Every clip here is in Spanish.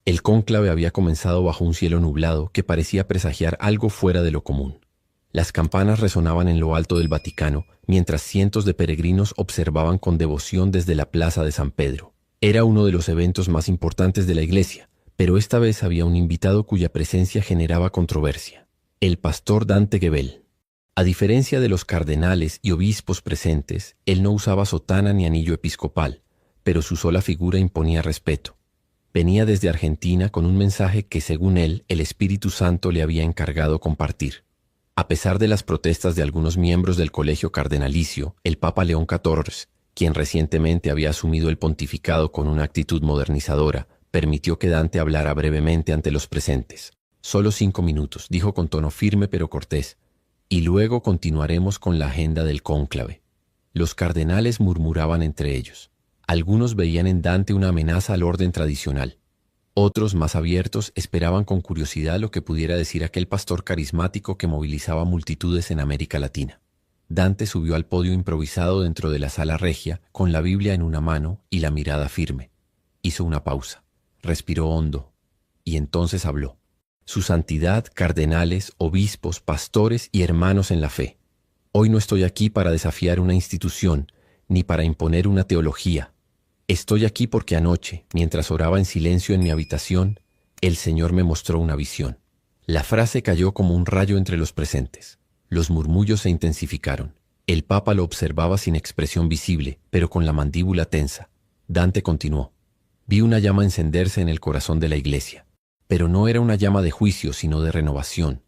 El cónclave había comenzado bajo un cielo nublado que parecía presagiar algo fuera de lo común. Las campanas resonaban en lo alto del Vaticano, mientras cientos de peregrinos observaban con devoción desde la plaza de San Pedro. Era uno de los eventos más importantes de la iglesia, pero esta vez había un invitado cuya presencia generaba controversia: el pastor Dante Gebel. A diferencia de los cardenales y obispos presentes, él no usaba sotana ni anillo episcopal, pero su sola figura imponía respeto. Venía desde Argentina con un mensaje que, según él, el Espíritu Santo le había encargado compartir. A pesar de las protestas de algunos miembros del colegio cardenalicio, el Papa León XIV, quien recientemente había asumido el pontificado con una actitud modernizadora, permitió que Dante hablara brevemente ante los presentes. «Solo 5 minutos», dijo con tono firme pero cortés, «y luego continuaremos con la agenda del cónclave». Los cardenales murmuraban entre ellos. Algunos veían en Dante una amenaza al orden tradicional. Otros, más abiertos, esperaban con curiosidad lo que pudiera decir aquel pastor carismático que movilizaba multitudes en América Latina. Dante subió al podio improvisado dentro de la sala regia, con la Biblia en una mano y la mirada firme. Hizo una pausa, respiró hondo, y entonces habló. «Su santidad, cardenales, obispos, pastores y hermanos en la fe. Hoy no estoy aquí para desafiar una institución, ni para imponer una teología. Estoy aquí porque anoche, mientras oraba en silencio en mi habitación, el Señor me mostró una visión». La frase cayó como un rayo entre los presentes. Los murmullos se intensificaron. El Papa lo observaba sin expresión visible, pero con la mandíbula tensa. Dante continuó. «Vi una llama encenderse en el corazón de la iglesia. Pero no era una llama de juicio, sino de renovación.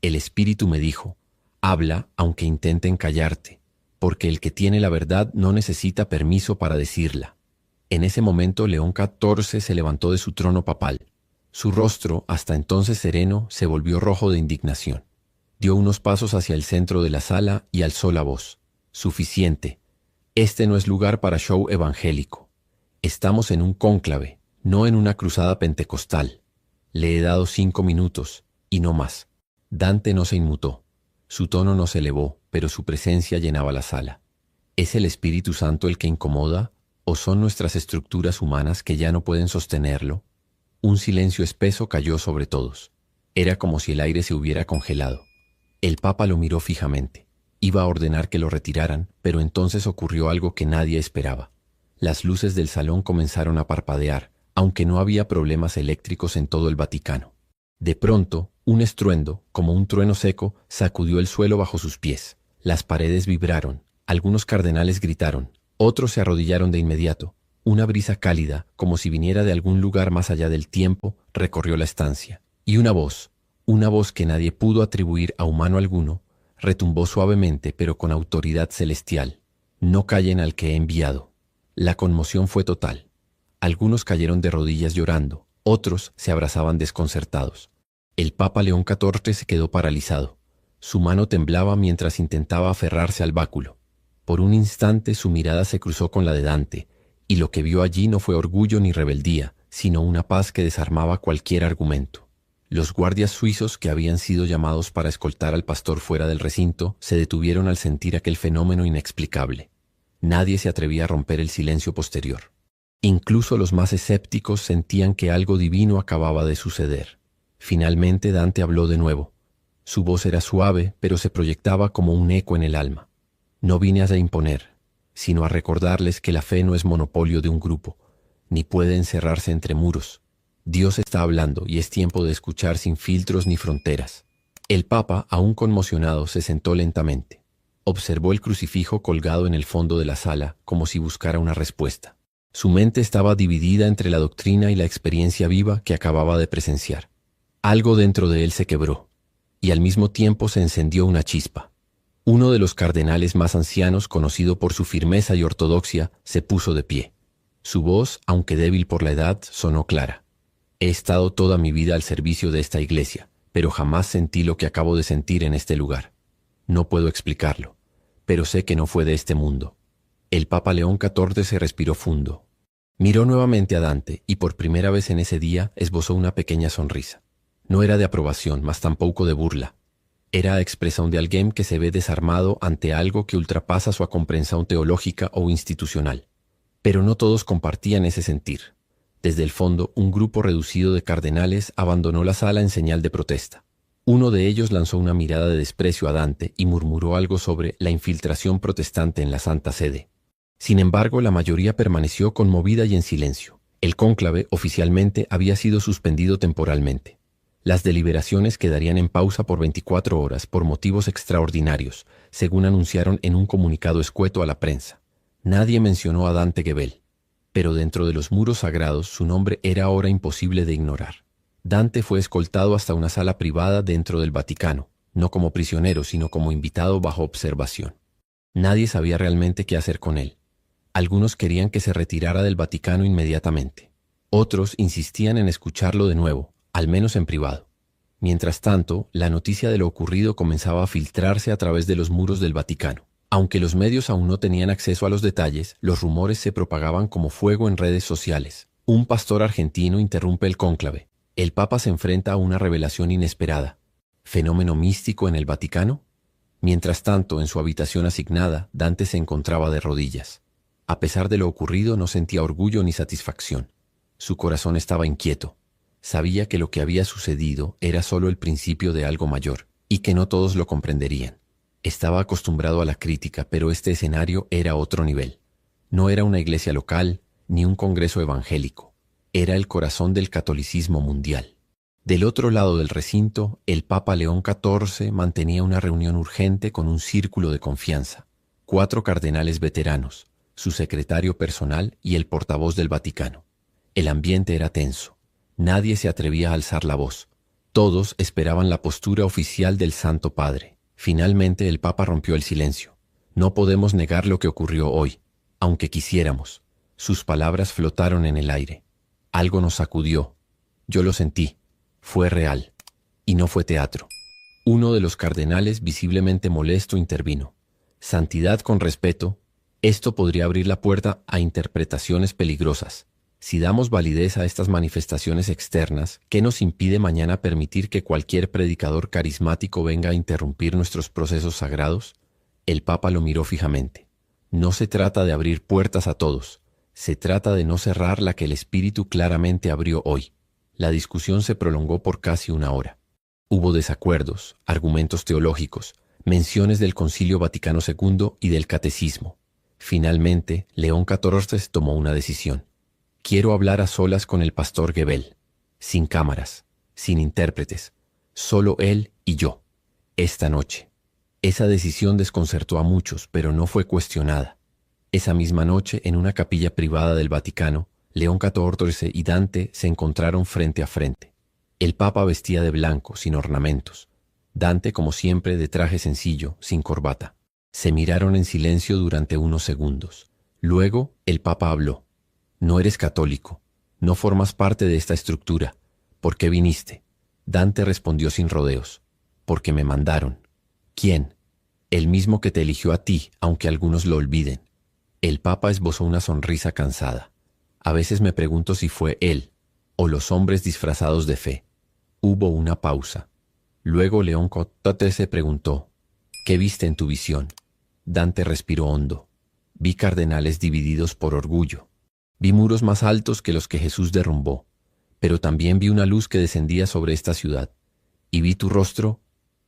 El Espíritu me dijo, habla aunque intenten callarte, porque el que tiene la verdad no necesita permiso para decirla». En ese momento León XIV se levantó de su trono papal. Su rostro, hasta entonces sereno, se volvió rojo de indignación. Dio unos pasos hacia el centro de la sala y alzó la voz. «Suficiente. Este no es lugar para show evangélico. Estamos en un cónclave, no en una cruzada pentecostal. Le he dado 5 minutos, y no más». Dante no se inmutó. Su tono no se elevó, pero su presencia llenaba la sala. ¿Es el Espíritu Santo el que incomoda, o son nuestras estructuras humanas que ya no pueden sostenerlo? Un silencio espeso cayó sobre todos. Era como si el aire se hubiera congelado. El Papa lo miró fijamente. Iba a ordenar que lo retiraran, pero entonces ocurrió algo que nadie esperaba. Las luces del salón comenzaron a parpadear, aunque no había problemas eléctricos en todo el Vaticano. De pronto, un estruendo, como un trueno seco, sacudió el suelo bajo sus pies. Las paredes vibraron. Algunos cardenales gritaron. Otros se arrodillaron de inmediato. Una brisa cálida, como si viniera de algún lugar más allá del tiempo, recorrió la estancia. Y una voz que nadie pudo atribuir a humano alguno, retumbó suavemente pero con autoridad celestial. «No callen al que he enviado». La conmoción fue total. Algunos cayeron de rodillas llorando, otros se abrazaban desconcertados. El Papa León XIV se quedó paralizado. Su mano temblaba mientras intentaba aferrarse al báculo. Por un instante su mirada se cruzó con la de Dante, y lo que vio allí no fue orgullo ni rebeldía, sino una paz que desarmaba cualquier argumento. Los guardias suizos que habían sido llamados para escoltar al pastor fuera del recinto se detuvieron al sentir aquel fenómeno inexplicable. Nadie se atrevía a romper el silencio posterior. Incluso los más escépticos sentían que algo divino acababa de suceder. Finalmente Dante habló de nuevo. Su voz era suave, pero se proyectaba como un eco en el alma. «No vine a imponer, sino a recordarles que la fe no es monopolio de un grupo, ni puede encerrarse entre muros. Dios está hablando y es tiempo de escuchar sin filtros ni fronteras». El Papa, aún conmocionado, se sentó lentamente. Observó el crucifijo colgado en el fondo de la sala, como si buscara una respuesta. Su mente estaba dividida entre la doctrina y la experiencia viva que acababa de presenciar. Algo dentro de él se quebró, y al mismo tiempo se encendió una chispa. Uno de los cardenales más ancianos, conocido por su firmeza y ortodoxia, se puso de pie. Su voz, aunque débil por la edad, sonó clara. «He estado toda mi vida al servicio de esta iglesia, pero jamás sentí lo que acabo de sentir en este lugar. No puedo explicarlo, pero sé que no fue de este mundo». El Papa León XIV se respiró fundo. Miró nuevamente a Dante y por primera vez en ese día esbozó una pequeña sonrisa. No era de aprobación, mas tampoco de burla. Era expresión de alguien que se ve desarmado ante algo que ultrapasa su comprensión teológica o institucional. Pero no todos compartían ese sentir. Desde el fondo, un grupo reducido de cardenales abandonó la sala en señal de protesta. Uno de ellos lanzó una mirada de desprecio a Dante y murmuró algo sobre la infiltración protestante en la Santa Sede. Sin embargo, la mayoría permaneció conmovida y en silencio. El cónclave oficialmente había sido suspendido temporalmente. Las deliberaciones quedarían en pausa por 24 horas por motivos extraordinarios, según anunciaron en un comunicado escueto a la prensa. Nadie mencionó a Dante Gebel, pero dentro de los muros sagrados su nombre era ahora imposible de ignorar. Dante fue escoltado hasta una sala privada dentro del Vaticano, no como prisionero, sino como invitado bajo observación. Nadie sabía realmente qué hacer con él. Algunos querían que se retirara del Vaticano inmediatamente. Otros insistían en escucharlo de nuevo, al menos en privado. Mientras tanto, la noticia de lo ocurrido comenzaba a filtrarse a través de los muros del Vaticano. Aunque los medios aún no tenían acceso a los detalles, los rumores se propagaban como fuego en redes sociales. Un pastor argentino interrumpe el cónclave. El Papa se enfrenta a una revelación inesperada. ¿Fenómeno místico en el Vaticano? Mientras tanto, en su habitación asignada, Dante se encontraba de rodillas. A pesar de lo ocurrido, no sentía orgullo ni satisfacción. Su corazón estaba inquieto. Sabía que lo que había sucedido era solo el principio de algo mayor, y que no todos lo comprenderían. Estaba acostumbrado a la crítica, pero este escenario era otro nivel. No era una iglesia local, ni un congreso evangélico. Era el corazón del catolicismo mundial. Del otro lado del recinto, el Papa León XIV mantenía una reunión urgente con un círculo de confianza. 4 cardenales veteranos, su secretario personal y el portavoz del Vaticano. El ambiente era tenso. Nadie se atrevía a alzar la voz. Todos esperaban la postura oficial del Santo Padre. Finalmente el Papa rompió el silencio. No podemos negar lo que ocurrió hoy, aunque quisiéramos. Sus palabras flotaron en el aire. Algo nos sacudió. Yo lo sentí. Fue real. Y no fue teatro. Uno de los cardenales, visiblemente molesto, intervino. Santidad con respeto. Esto podría abrir la puerta a interpretaciones peligrosas. Si damos validez a estas manifestaciones externas, ¿qué nos impide mañana permitir que cualquier predicador carismático venga a interrumpir nuestros procesos sagrados? El Papa lo miró fijamente. No se trata de abrir puertas a todos. Se trata de no cerrar la que el Espíritu claramente abrió hoy. La discusión se prolongó por casi una hora. Hubo desacuerdos, argumentos teológicos, menciones del Concilio Vaticano II y del Catecismo. Finalmente, León XIV tomó una decisión. Quiero hablar a solas con el pastor Gebel, sin cámaras, sin intérpretes, solo él y yo, esta noche. Esa decisión desconcertó a muchos, pero no fue cuestionada. Esa misma noche, en una capilla privada del Vaticano, León XIV y Dante se encontraron frente a frente. El Papa vestía de blanco, sin ornamentos. Dante, como siempre, de traje sencillo, sin corbata. Se miraron en silencio durante unos segundos. Luego, el Papa habló. No eres católico. No formas parte de esta estructura. ¿Por qué viniste? Dante respondió sin rodeos. Porque me mandaron. ¿Quién? El mismo que te eligió a ti, aunque algunos lo olviden. El Papa esbozó una sonrisa cansada. A veces me pregunto si fue él, o los hombres disfrazados de fe. Hubo una pausa. Luego León XIV se preguntó, ¿qué viste en tu visión? Dante respiró hondo. Vi cardenales divididos por orgullo. Vi muros más altos que los que Jesús derrumbó, pero también vi una luz que descendía sobre esta ciudad, y vi tu rostro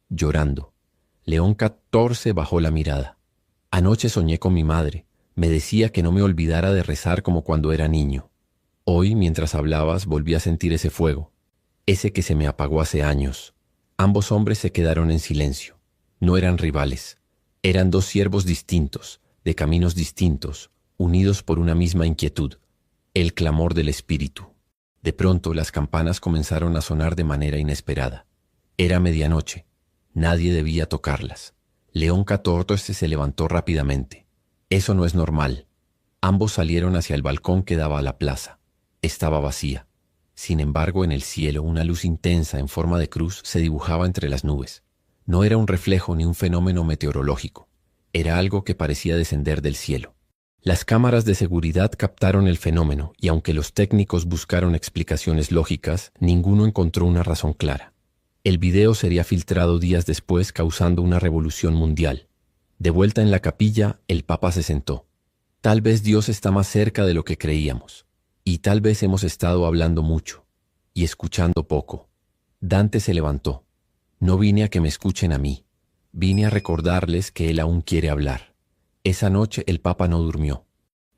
llorando. León XIV bajó la mirada. Anoche soñé con mi madre. Me decía que no me olvidara de rezar como cuando era niño. Hoy, mientras hablabas, volví a sentir ese fuego, ese que se me apagó hace años. Ambos hombres se quedaron en silencio. No eran rivales. Eran 2 siervos distintos, de caminos distintos, unidos por una misma inquietud, el clamor del Espíritu. De pronto las campanas comenzaron a sonar de manera inesperada. Era medianoche. Nadie debía tocarlas. León XIV se levantó rápidamente. Eso no es normal. Ambos salieron hacia el balcón que daba a la plaza. Estaba vacía. Sin embargo, en el cielo una luz intensa en forma de cruz se dibujaba entre las nubes. No era un reflejo ni un fenómeno meteorológico. Era algo que parecía descender del cielo. Las cámaras de seguridad captaron el fenómeno y aunque los técnicos buscaron explicaciones lógicas, ninguno encontró una razón clara. El video sería filtrado días después, causando una revolución mundial. De vuelta en la capilla, el Papa se sentó. Tal vez Dios está más cerca de lo que creíamos. Y tal vez hemos estado hablando mucho y escuchando poco. Dante se levantó. No vine a que me escuchen a mí. Vine a recordarles que él aún quiere hablar. Esa noche el Papa no durmió.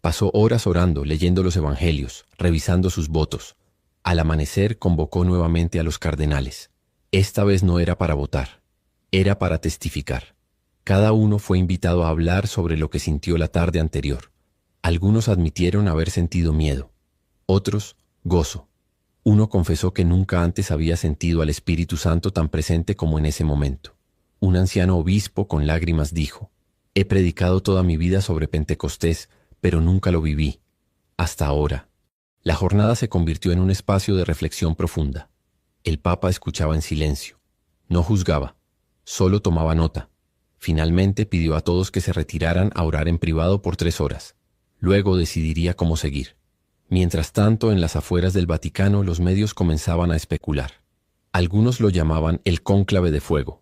Pasó horas orando, leyendo los evangelios, revisando sus votos. Al amanecer convocó nuevamente a los cardenales. Esta vez no era para votar, era para testificar. Cada uno fue invitado a hablar sobre lo que sintió la tarde anterior. Algunos admitieron haber sentido miedo, otros gozo. Uno confesó que nunca antes había sentido al Espíritu Santo tan presente como en ese momento. Un anciano obispo con lágrimas dijo: «He predicado toda mi vida sobre Pentecostés, pero nunca lo viví, hasta ahora». La jornada se convirtió en un espacio de reflexión profunda. El Papa escuchaba en silencio. No juzgaba, solo tomaba nota. Finalmente pidió a todos que se retiraran a orar en privado por 3 horas. Luego decidiría cómo seguir. Mientras tanto, en las afueras del Vaticano, los medios comenzaban a especular. Algunos lo llamaban el cónclave de fuego.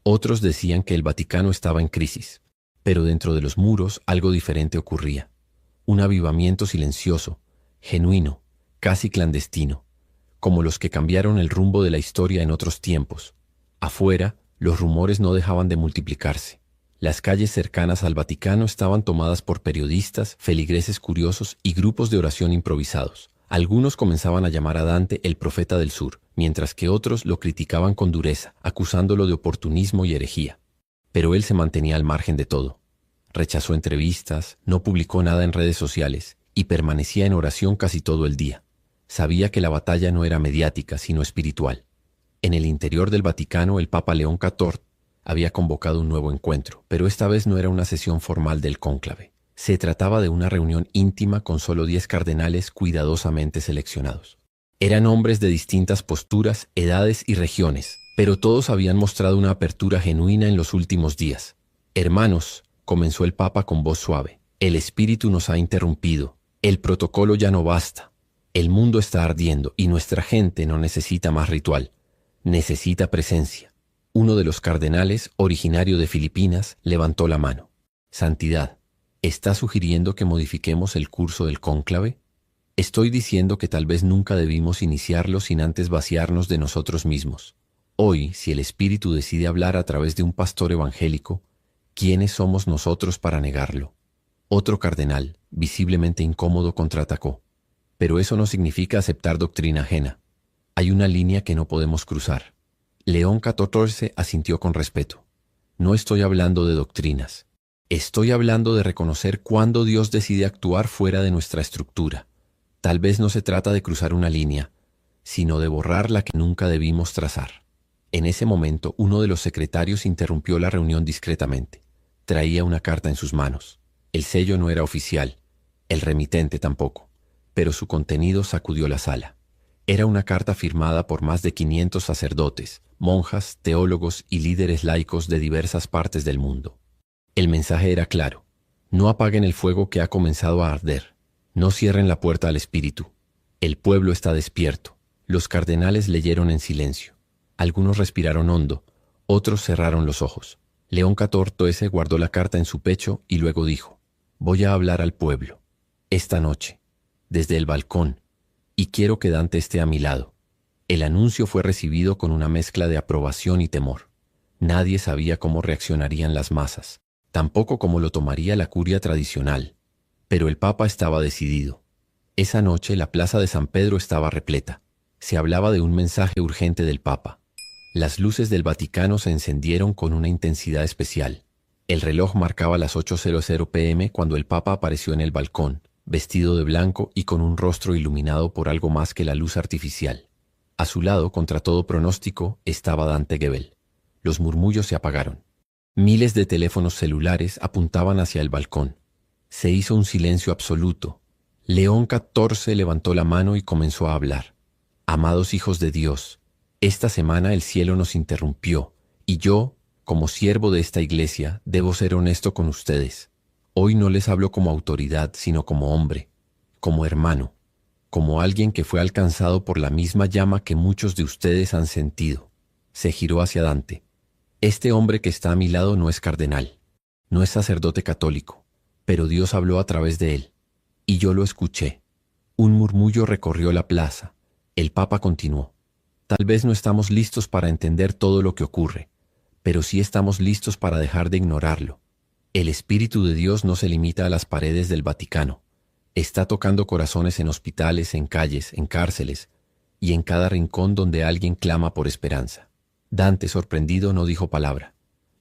Otros decían que el Vaticano estaba en crisis. Pero dentro de los muros algo diferente ocurría. Un avivamiento silencioso, genuino, casi clandestino, como los que cambiaron el rumbo de la historia en otros tiempos. Afuera, los rumores no dejaban de multiplicarse. Las calles cercanas al Vaticano estaban tomadas por periodistas, feligreses curiosos y grupos de oración improvisados. Algunos comenzaban a llamar a Dante el profeta del sur, mientras que otros lo criticaban con dureza, acusándolo de oportunismo y herejía. Pero él se mantenía al margen de todo. Rechazó entrevistas, no publicó nada en redes sociales y permanecía en oración casi todo el día. Sabía que la batalla no era mediática, sino espiritual. En el interior del Vaticano, el Papa León XIV había convocado un nuevo encuentro, pero esta vez no era una sesión formal del cónclave. Se trataba de una reunión íntima con solo 10 cardenales cuidadosamente seleccionados. Eran hombres de distintas posturas, edades y regiones, pero todos habían mostrado una apertura genuina en los últimos días. «Hermanos», comenzó el Papa con voz suave, «el Espíritu nos ha interrumpido. El protocolo ya no basta. El mundo está ardiendo y nuestra gente no necesita más ritual. Necesita presencia». Uno de los cardenales, originario de Filipinas, levantó la mano. «Santidad, ¿está sugiriendo que modifiquemos el curso del cónclave? Estoy diciendo que tal vez nunca debimos iniciarlo sin antes vaciarnos de nosotros mismos. Hoy, si el Espíritu decide hablar a través de un pastor evangélico, ¿quiénes somos nosotros para negarlo?». Otro cardenal, visiblemente incómodo, contraatacó. «Pero eso no significa aceptar doctrina ajena. Hay una línea que no podemos cruzar». León XIV asintió con respeto. «No estoy hablando de doctrinas. Estoy hablando de reconocer cuándo Dios decide actuar fuera de nuestra estructura. Tal vez no se trata de cruzar una línea, sino de borrar la que nunca debimos trazar». En ese momento, uno de los secretarios interrumpió la reunión discretamente. Traía una carta en sus manos. El sello no era oficial, el remitente tampoco, pero su contenido sacudió la sala. Era una carta firmada por más de 500 sacerdotes, monjas, teólogos y líderes laicos de diversas partes del mundo. El mensaje era claro: no apaguen el fuego que ha comenzado a arder, no cierren la puerta al Espíritu. El pueblo está despierto. Los cardenales leyeron en silencio. Algunos respiraron hondo, otros cerraron los ojos. León XIV guardó la carta en su pecho y luego dijo: «Voy a hablar al pueblo, esta noche, desde el balcón, y quiero que Dante esté a mi lado». El anuncio fue recibido con una mezcla de aprobación y temor. Nadie sabía cómo reaccionarían las masas, tampoco cómo lo tomaría la curia tradicional. Pero el Papa estaba decidido. Esa noche la plaza de San Pedro estaba repleta. Se hablaba de un mensaje urgente del Papa. Las luces del Vaticano se encendieron con una intensidad especial. El reloj marcaba las 8:00 p.m. cuando el Papa apareció en el balcón, vestido de blanco y con un rostro iluminado por algo más que la luz artificial. A su lado, contra todo pronóstico, estaba Dante Gebel. Los murmullos se apagaron. Miles de teléfonos celulares apuntaban hacia el balcón. Se hizo un silencio absoluto. León XIV levantó la mano y comenzó a hablar. «Amados hijos de Dios, esta semana el cielo nos interrumpió, y yo, como siervo de esta iglesia, debo ser honesto con ustedes. Hoy no les hablo como autoridad, sino como hombre, como hermano, como alguien que fue alcanzado por la misma llama que muchos de ustedes han sentido». Se giró hacia Dante. «Este hombre que está a mi lado no es cardenal, no es sacerdote católico, pero Dios habló a través de él, y yo lo escuché. Un murmullo recorrió la plaza. El Papa continuó. Tal vez no estamos listos para entender todo lo que ocurre, pero sí estamos listos para dejar de ignorarlo. El Espíritu de Dios no se limita a las paredes del Vaticano. Está tocando corazones en hospitales, en calles, en cárceles y en cada rincón donde alguien clama por esperanza. Dante, sorprendido, no dijo palabra.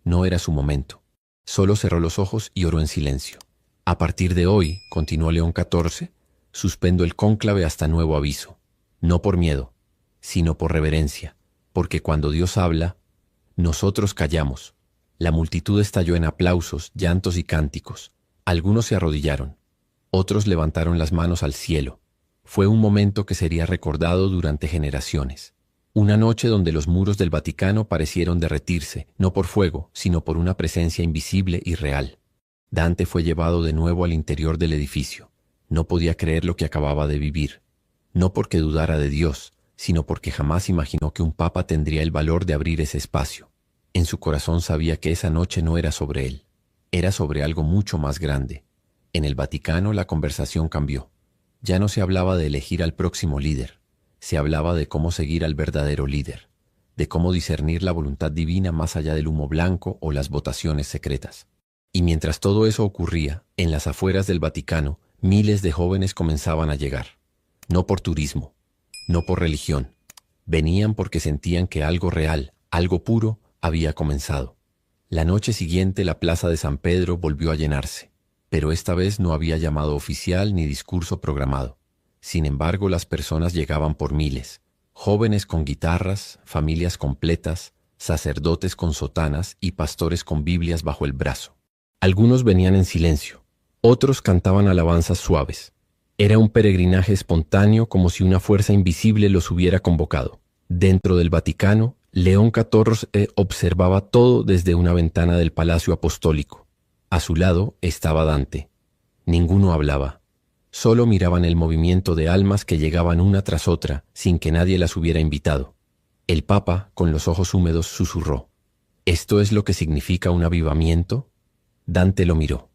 No era su momento. Solo cerró los ojos y oró en silencio. A partir de hoy, continuó León XIV, suspendo el cónclave hasta nuevo aviso. No por miedo, sino por reverencia, porque cuando Dios habla, nosotros callamos. La multitud estalló en aplausos, llantos y cánticos. Algunos se arrodillaron, otros levantaron las manos al cielo. Fue un momento que sería recordado durante generaciones. Una noche donde los muros del Vaticano parecieron derretirse, no por fuego, sino por una presencia invisible y real. Dante fue llevado de nuevo al interior del edificio. No podía creer lo que acababa de vivir. No porque dudara de Dios, sino porque jamás imaginó que un papa tendría el valor de abrir ese espacio. En su corazón sabía que esa noche no era sobre él, era sobre algo mucho más grande. En el Vaticano la conversación cambió. Ya no se hablaba de elegir al próximo líder, se hablaba de cómo seguir al verdadero líder, de cómo discernir la voluntad divina más allá del humo blanco o las votaciones secretas. Y mientras todo eso ocurría, en las afueras del Vaticano, miles de jóvenes comenzaban a llegar. No por turismo, no por religión. Venían porque sentían que algo real, algo puro, había comenzado. La noche siguiente la plaza de San Pedro volvió a llenarse, pero esta vez no había llamado oficial ni discurso programado. Sin embargo, las personas llegaban por miles. Jóvenes con guitarras, familias completas, sacerdotes con sotanas y pastores con Biblias bajo el brazo. Algunos venían en silencio, otros cantaban alabanzas suaves. Era un peregrinaje espontáneo, como si una fuerza invisible los hubiera convocado. Dentro del Vaticano, León XIV observaba todo desde una ventana del Palacio Apostólico. A su lado estaba Dante. Ninguno hablaba. Solo miraban el movimiento de almas que llegaban una tras otra, sin que nadie las hubiera invitado. El Papa, con los ojos húmedos, susurró. ¿Esto es lo que significa un avivamiento? Dante lo miró.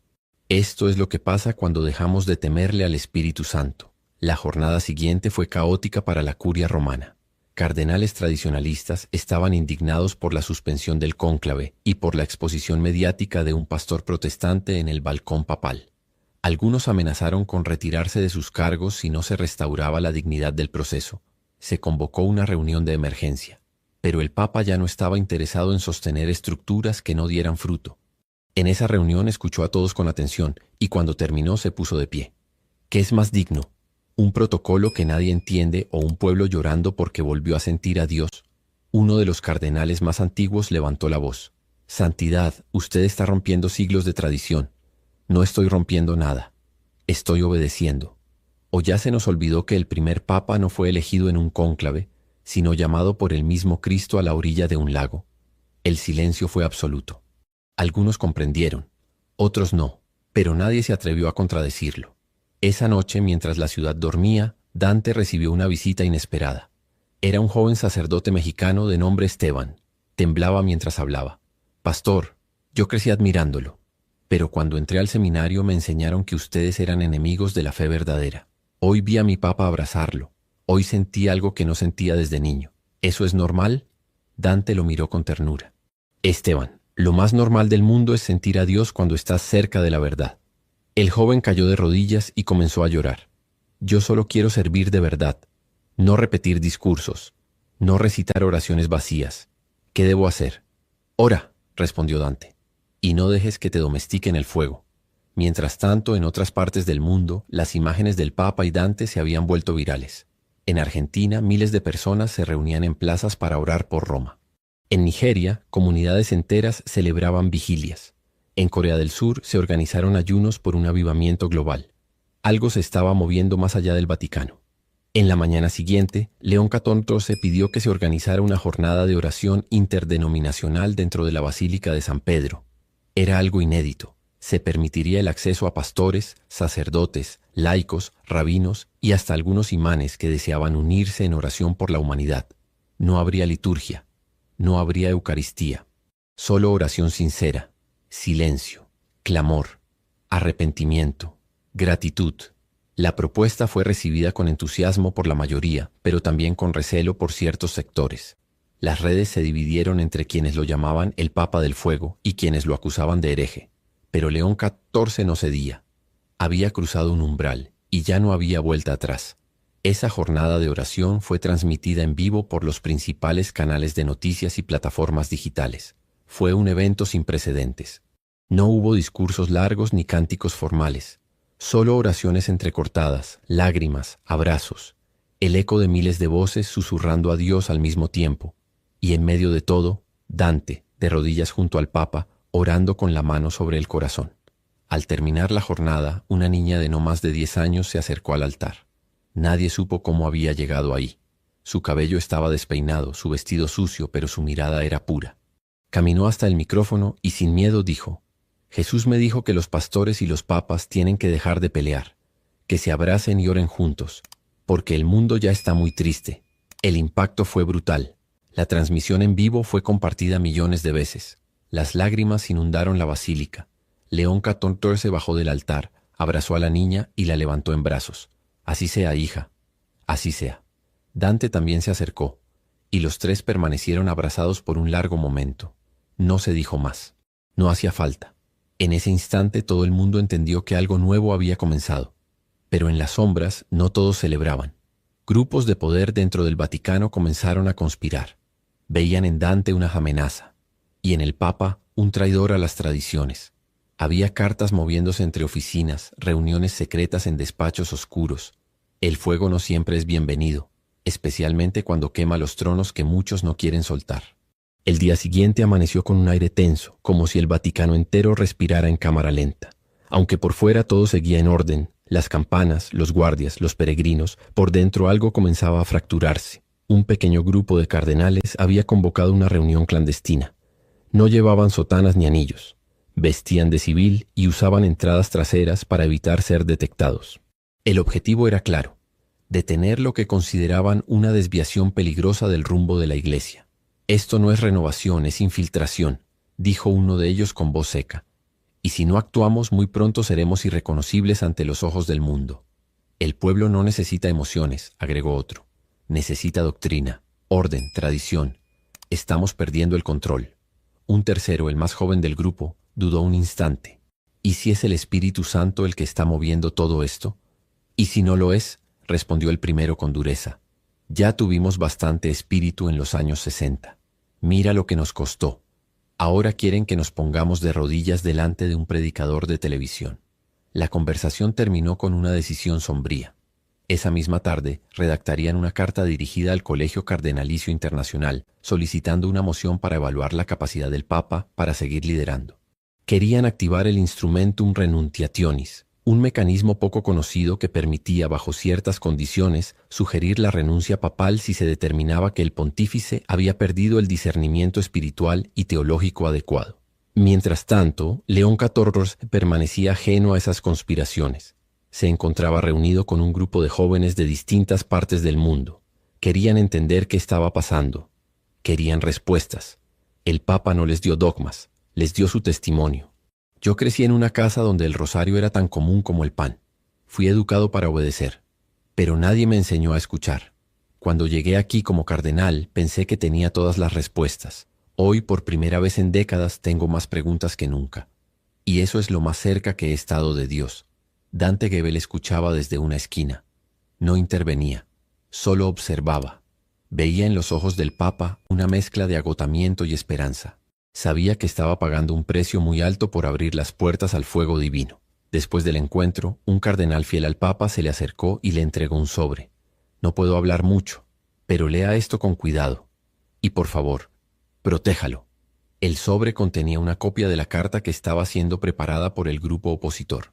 Esto es lo que pasa cuando dejamos de temerle al Espíritu Santo. La jornada siguiente fue caótica para la curia romana. Cardenales tradicionalistas estaban indignados por la suspensión del cónclave y por la exposición mediática de un pastor protestante en el balcón papal. Algunos amenazaron con retirarse de sus cargos si no se restauraba la dignidad del proceso. Se convocó una reunión de emergencia, pero el Papa ya no estaba interesado en sostener estructuras que no dieran fruto. En esa reunión escuchó a todos con atención y cuando terminó se puso de pie. ¿Qué es más digno? ¿Un protocolo que nadie entiende o un pueblo llorando porque volvió a sentir a Dios? Uno de los cardenales más antiguos levantó la voz. Santidad, usted está rompiendo siglos de tradición. No estoy rompiendo nada. Estoy obedeciendo. ¿O ya se nos olvidó que el primer papa no fue elegido en un cónclave, sino llamado por el mismo Cristo a la orilla de un lago? El silencio fue absoluto. Algunos comprendieron, otros no, pero nadie se atrevió a contradecirlo. Esa noche, mientras la ciudad dormía, Dante recibió una visita inesperada. Era un joven sacerdote mexicano de nombre Esteban. Temblaba mientras hablaba. Pastor, yo crecí admirándolo, pero cuando entré al seminario me enseñaron que ustedes eran enemigos de la fe verdadera. Hoy vi a mi papa abrazarlo. Hoy sentí algo que no sentía desde niño. ¿Eso es normal? Dante lo miró con ternura. Esteban, lo más normal del mundo es sentir a Dios cuando estás cerca de la verdad. El joven cayó de rodillas y comenzó a llorar. Yo solo quiero servir de verdad, no repetir discursos, no recitar oraciones vacías. ¿Qué debo hacer? Ora, respondió Dante, y no dejes que te domestiquen el fuego. Mientras tanto, en otras partes del mundo, las imágenes del Papa y Dante se habían vuelto virales. En Argentina, miles de personas se reunían en plazas para orar por Roma. En Nigeria, comunidades enteras celebraban vigilias. En Corea del Sur se organizaron ayunos por un avivamiento global. Algo se estaba moviendo más allá del Vaticano. En la mañana siguiente, León XIV pidió que se organizara una jornada de oración interdenominacional dentro de la Basílica de San Pedro. Era algo inédito. Se permitiría el acceso a pastores, sacerdotes, laicos, rabinos y hasta algunos imanes que deseaban unirse en oración por la humanidad. No habría liturgia. No habría Eucaristía, solo oración sincera, silencio, clamor, arrepentimiento, gratitud. La propuesta fue recibida con entusiasmo por la mayoría, pero también con recelo por ciertos sectores. Las redes se dividieron entre quienes lo llamaban el Papa del Fuego y quienes lo acusaban de hereje. Pero León XIV no cedía. Había cruzado un umbral y ya no había vuelta atrás. Esa jornada de oración fue transmitida en vivo por los principales canales de noticias y plataformas digitales. Fue un evento sin precedentes. No hubo discursos largos ni cánticos formales. Solo oraciones entrecortadas, lágrimas, abrazos, el eco de miles de voces susurrando a Dios al mismo tiempo. Y en medio de todo, Dante, de rodillas junto al Papa, orando con la mano sobre el corazón. Al terminar la jornada, una niña de no más de 10 años se acercó al altar. Nadie supo cómo había llegado ahí. Su cabello estaba despeinado, su vestido sucio, pero su mirada era pura. Caminó hasta el micrófono y sin miedo dijo: Jesús me dijo que los pastores y los papas tienen que dejar de pelear, que se abracen y oren juntos, porque el mundo ya está muy triste. El impacto fue brutal. La transmisión en vivo fue compartida millones de veces. Las lágrimas inundaron la basílica. León XIV bajó del altar, abrazó a la niña y la levantó en brazos. Así sea, hija. Así sea. Dante también se acercó, y los tres permanecieron abrazados por un largo momento. No se dijo más. No hacía falta. En ese instante todo el mundo entendió que algo nuevo había comenzado. Pero en las sombras no todos celebraban. Grupos de poder dentro del Vaticano comenzaron a conspirar. Veían en Dante una amenaza, y en el Papa un traidor a las tradiciones. Había cartas moviéndose entre oficinas, reuniones secretas en despachos oscuros. El fuego no siempre es bienvenido, especialmente cuando quema los tronos que muchos no quieren soltar. El día siguiente amaneció con un aire tenso, como si el Vaticano entero respirara en cámara lenta. Aunque por fuera todo seguía en orden, las campanas, los guardias, los peregrinos, por dentro algo comenzaba a fracturarse. Un pequeño grupo de cardenales había convocado una reunión clandestina. No llevaban sotanas ni anillos. Vestían de civil y usaban entradas traseras para evitar ser detectados. El objetivo era claro: detener lo que consideraban una desviación peligrosa del rumbo de la Iglesia. Esto no es renovación, es infiltración, dijo uno de ellos con voz seca. Y si no actuamos, muy pronto seremos irreconocibles ante los ojos del mundo. El pueblo no necesita emociones, agregó otro. Necesita doctrina, orden, tradición. Estamos perdiendo el control. Un tercero, el más joven del grupo, dudó un instante. ¿Y si es el Espíritu Santo el que está moviendo todo esto? ¿Y si no lo es?, respondió el primero con dureza. Ya tuvimos bastante espíritu en los años 60. Mira lo que nos costó. Ahora quieren que nos pongamos de rodillas delante de un predicador de televisión. La conversación terminó con una decisión sombría. Esa misma tarde redactarían una carta dirigida al Colegio Cardenalicio Internacional, solicitando una moción para evaluar la capacidad del Papa para seguir liderando. Querían activar el Instrumentum Renuntiationis, un mecanismo poco conocido que permitía, bajo ciertas condiciones, sugerir la renuncia papal si se determinaba que el pontífice había perdido el discernimiento espiritual y teológico adecuado. Mientras tanto, León XIV permanecía ajeno a esas conspiraciones. Se encontraba reunido con un grupo de jóvenes de distintas partes del mundo. Querían entender qué estaba pasando. Querían respuestas. El Papa no les dio dogmas, les dio su testimonio. Yo crecí en una casa donde el rosario era tan común como el pan. Fui educado para obedecer, pero nadie me enseñó a escuchar. Cuando llegué aquí como cardenal, pensé que tenía todas las respuestas. Hoy, por primera vez en décadas, tengo más preguntas que nunca. Y eso es lo más cerca que he estado de Dios. Dante Gebel escuchaba desde una esquina. No intervenía, solo observaba. Veía en los ojos del Papa una mezcla de agotamiento y esperanza. Sabía que estaba pagando un precio muy alto por abrir las puertas al fuego divino. Después del encuentro, un cardenal fiel al Papa se le acercó y le entregó un sobre. No puedo hablar mucho, pero lea esto con cuidado. Y por favor, protéjalo. El sobre contenía una copia de la carta que estaba siendo preparada por el grupo opositor.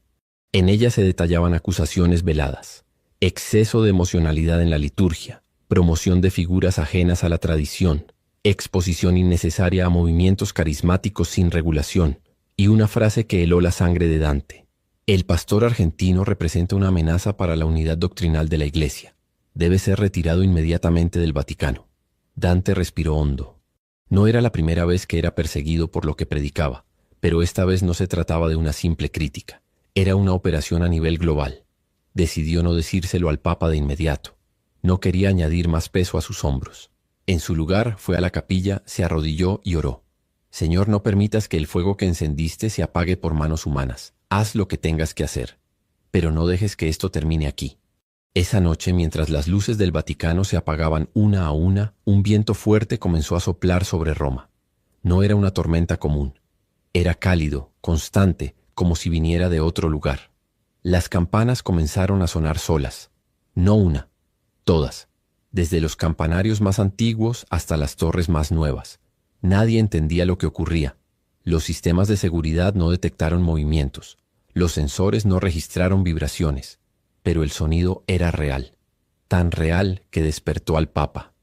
En ella se detallaban acusaciones veladas, exceso de emocionalidad en la liturgia, promoción de figuras ajenas a la tradición, exposición innecesaria a movimientos carismáticos sin regulación, y una frase que heló la sangre de Dante. El pastor argentino representa una amenaza para la unidad doctrinal de la Iglesia. Debe ser retirado inmediatamente del Vaticano. Dante respiró hondo. No era la primera vez que era perseguido por lo que predicaba, pero esta vez no se trataba de una simple crítica. Era una operación a nivel global. Decidió no decírselo al Papa de inmediato. No quería añadir más peso a sus hombros. En su lugar fue a la capilla, se arrodilló y oró. Señor, no permitas que el fuego que encendiste se apague por manos humanas. Haz lo que tengas que hacer, pero no dejes que esto termine aquí. Esa noche, mientras las luces del Vaticano se apagaban una a una, un viento fuerte comenzó a soplar sobre Roma. No era una tormenta común. Era cálido, constante, como si viniera de otro lugar. Las campanas comenzaron a sonar solas. No una, todas. Desde los campanarios más antiguos hasta las torres más nuevas. Nadie entendía lo que ocurría. Los sistemas de seguridad no detectaron movimientos. Los sensores no registraron vibraciones. Pero el sonido era real. Tan real que despertó al Papa.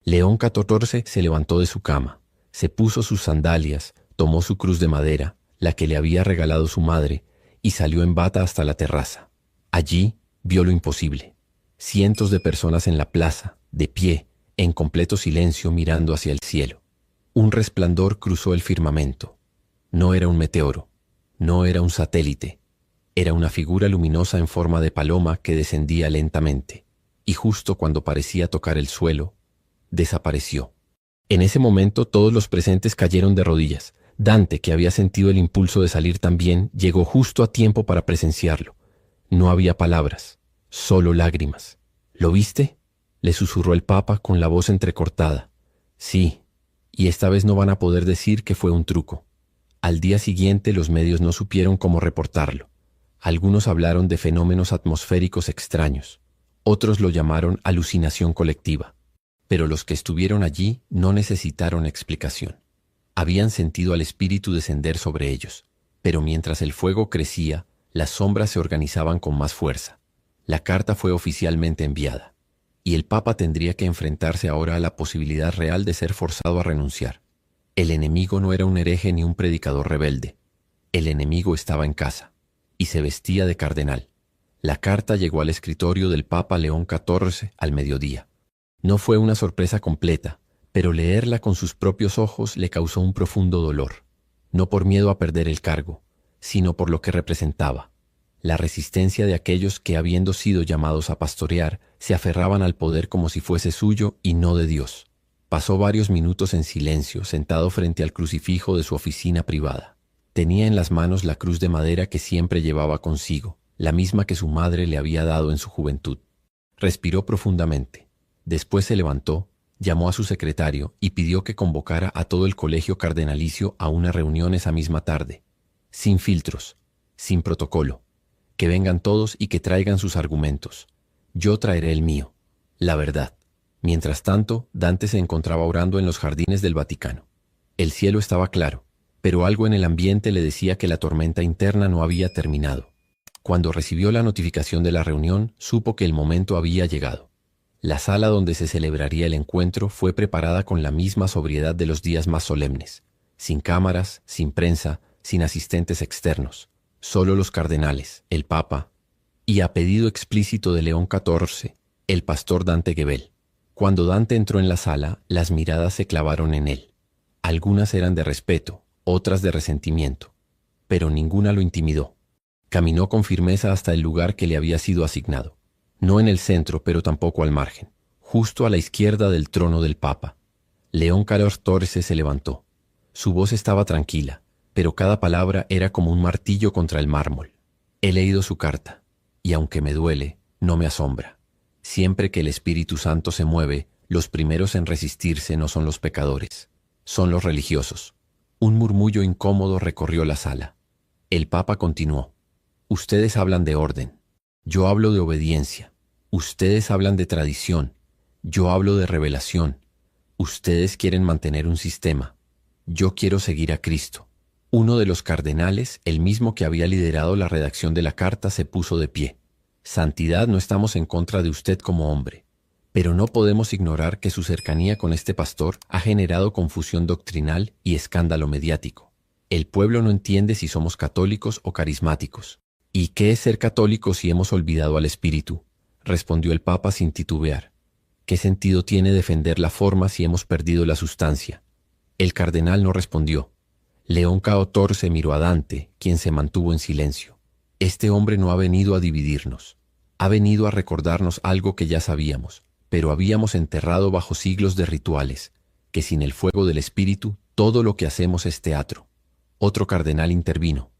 León XIV se levantó de su cama. Se puso sus sandalias, tomó su cruz de madera, la que le había regalado su madre, y salió en bata hasta la terraza. Allí vio lo imposible. Cientos de personas en la plaza, de pie, en completo silencio mirando hacia el cielo. Un resplandor cruzó el firmamento. No era un meteoro, no era un satélite, era una figura luminosa en forma de paloma que descendía lentamente, y justo cuando parecía tocar el suelo, desapareció. En ese momento todos los presentes cayeron de rodillas. Dante, que había sentido el impulso de salir también, llegó justo a tiempo para presenciarlo. No había palabras, solo lágrimas. ¿Lo viste?, le susurró el Papa con la voz entrecortada. Sí, y esta vez no van a poder decir que fue un truco. Al día siguiente los medios no supieron cómo reportarlo. Algunos hablaron de fenómenos atmosféricos extraños. Otros lo llamaron alucinación colectiva. Pero los que estuvieron allí no necesitaron explicación. Habían sentido al espíritu descender sobre ellos. Pero mientras el fuego crecía, las sombras se organizaban con más fuerza. La carta fue oficialmente enviada. Y el Papa tendría que enfrentarse ahora a la posibilidad real de ser forzado a renunciar. El enemigo no era un hereje ni un predicador rebelde. El enemigo estaba en casa, y se vestía de cardenal. La carta llegó al escritorio del Papa León XIV al mediodía. No fue una sorpresa completa, pero leerla con sus propios ojos le causó un profundo dolor. No por miedo a perder el cargo, sino por lo que representaba. La resistencia de aquellos que, habiendo sido llamados a pastorear, se aferraban al poder como si fuese suyo y no de Dios. Pasó varios minutos en silencio, sentado frente al crucifijo de su oficina privada. Tenía en las manos la cruz de madera que siempre llevaba consigo, la misma que su madre le había dado en su juventud. Respiró profundamente. Después se levantó, llamó a su secretario y pidió que convocara a todo el colegio cardenalicio a una reunión esa misma tarde. Sin filtros, sin protocolo. Que vengan todos y que traigan sus argumentos. Yo traeré el mío, la verdad. Mientras tanto, Dante se encontraba orando en los jardines del Vaticano. El cielo estaba claro, pero algo en el ambiente le decía que la tormenta interna no había terminado. Cuando recibió la notificación de la reunión, supo que el momento había llegado. La sala donde se celebraría el encuentro fue preparada con la misma sobriedad de los días más solemnes, sin cámaras, sin prensa, sin asistentes externos. Solo los cardenales, el Papa, y a pedido explícito de León XIV, el pastor Dante Gebel. Cuando Dante entró en la sala, las miradas se clavaron en él. Algunas eran de respeto, otras de resentimiento, pero ninguna lo intimidó. Caminó con firmeza hasta el lugar que le había sido asignado. No en el centro, pero tampoco al margen, justo a la izquierda del trono del Papa. León XIV se levantó. Su voz estaba tranquila, pero cada palabra era como un martillo contra el mármol. He leído su carta, y aunque me duele, no me asombra. Siempre que el Espíritu Santo se mueve, los primeros en resistirse no son los pecadores, son los religiosos. Un murmullo incómodo recorrió la sala. El Papa continuó. Ustedes hablan de orden, yo hablo de obediencia. Ustedes hablan de tradición, yo hablo de revelación. Ustedes quieren mantener un sistema, yo quiero seguir a Cristo. Uno de los cardenales, el mismo que había liderado la redacción de la carta, se puso de pie. Santidad, no estamos en contra de usted como hombre, pero no podemos ignorar que su cercanía con este pastor ha generado confusión doctrinal y escándalo mediático. El pueblo no entiende si somos católicos o carismáticos. ¿Y qué es ser católico si hemos olvidado al Espíritu?, respondió el Papa sin titubear. ¿Qué sentido tiene defender la forma si hemos perdido la sustancia? El cardenal no respondió. León XIV miró a Dante, quien se mantuvo en silencio. Este hombre no ha venido a dividirnos. Ha venido a recordarnos algo que ya sabíamos, pero habíamos enterrado bajo siglos de rituales, que sin el fuego del Espíritu todo lo que hacemos es teatro. Otro cardenal intervino.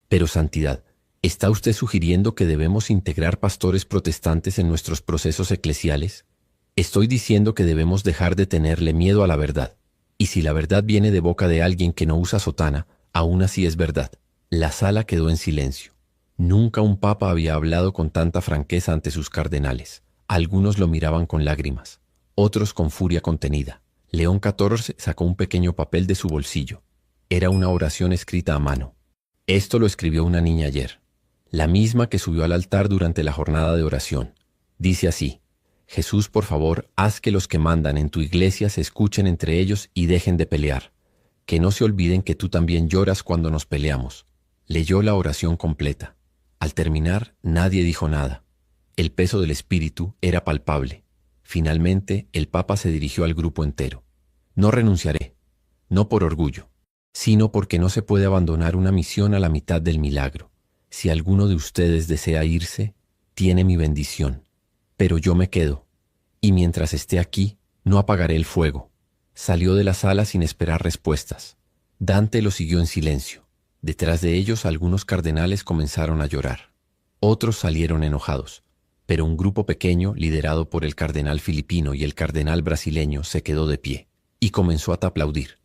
Pero Santidad, ¿está usted sugiriendo que debemos integrar pastores protestantes en nuestros procesos eclesiales? Estoy diciendo que debemos dejar de tenerle miedo a la verdad. Y si la verdad viene de boca de alguien que no usa sotana, aún así es verdad. La sala quedó en silencio. Nunca un papa había hablado con tanta franqueza ante sus cardenales. Algunos lo miraban con lágrimas, otros con furia contenida. León XIV sacó un pequeño papel de su bolsillo. Era una oración escrita a mano. Esto lo escribió una niña ayer, la misma que subió al altar durante la jornada de oración. Dice así: Jesús, por favor, haz que los que mandan en tu iglesia se escuchen entre ellos y dejen de pelear. Que no se olviden que tú también lloras cuando nos peleamos. Leyó la oración completa. Al terminar, nadie dijo nada. El peso del espíritu era palpable. Finalmente, el Papa se dirigió al grupo entero. No renunciaré, no por orgullo, sino porque no se puede abandonar una misión a la mitad del milagro. Si alguno de ustedes desea irse, tiene mi bendición. Pero yo me quedo, y mientras esté aquí, no apagaré el fuego. Salió de la sala sin esperar respuestas. Dante lo siguió en silencio. Detrás de ellos algunos cardenales comenzaron a llorar. Otros salieron enojados, pero un grupo pequeño, liderado por el cardenal filipino y el cardenal brasileño, se quedó de pie y comenzó a aplaudir.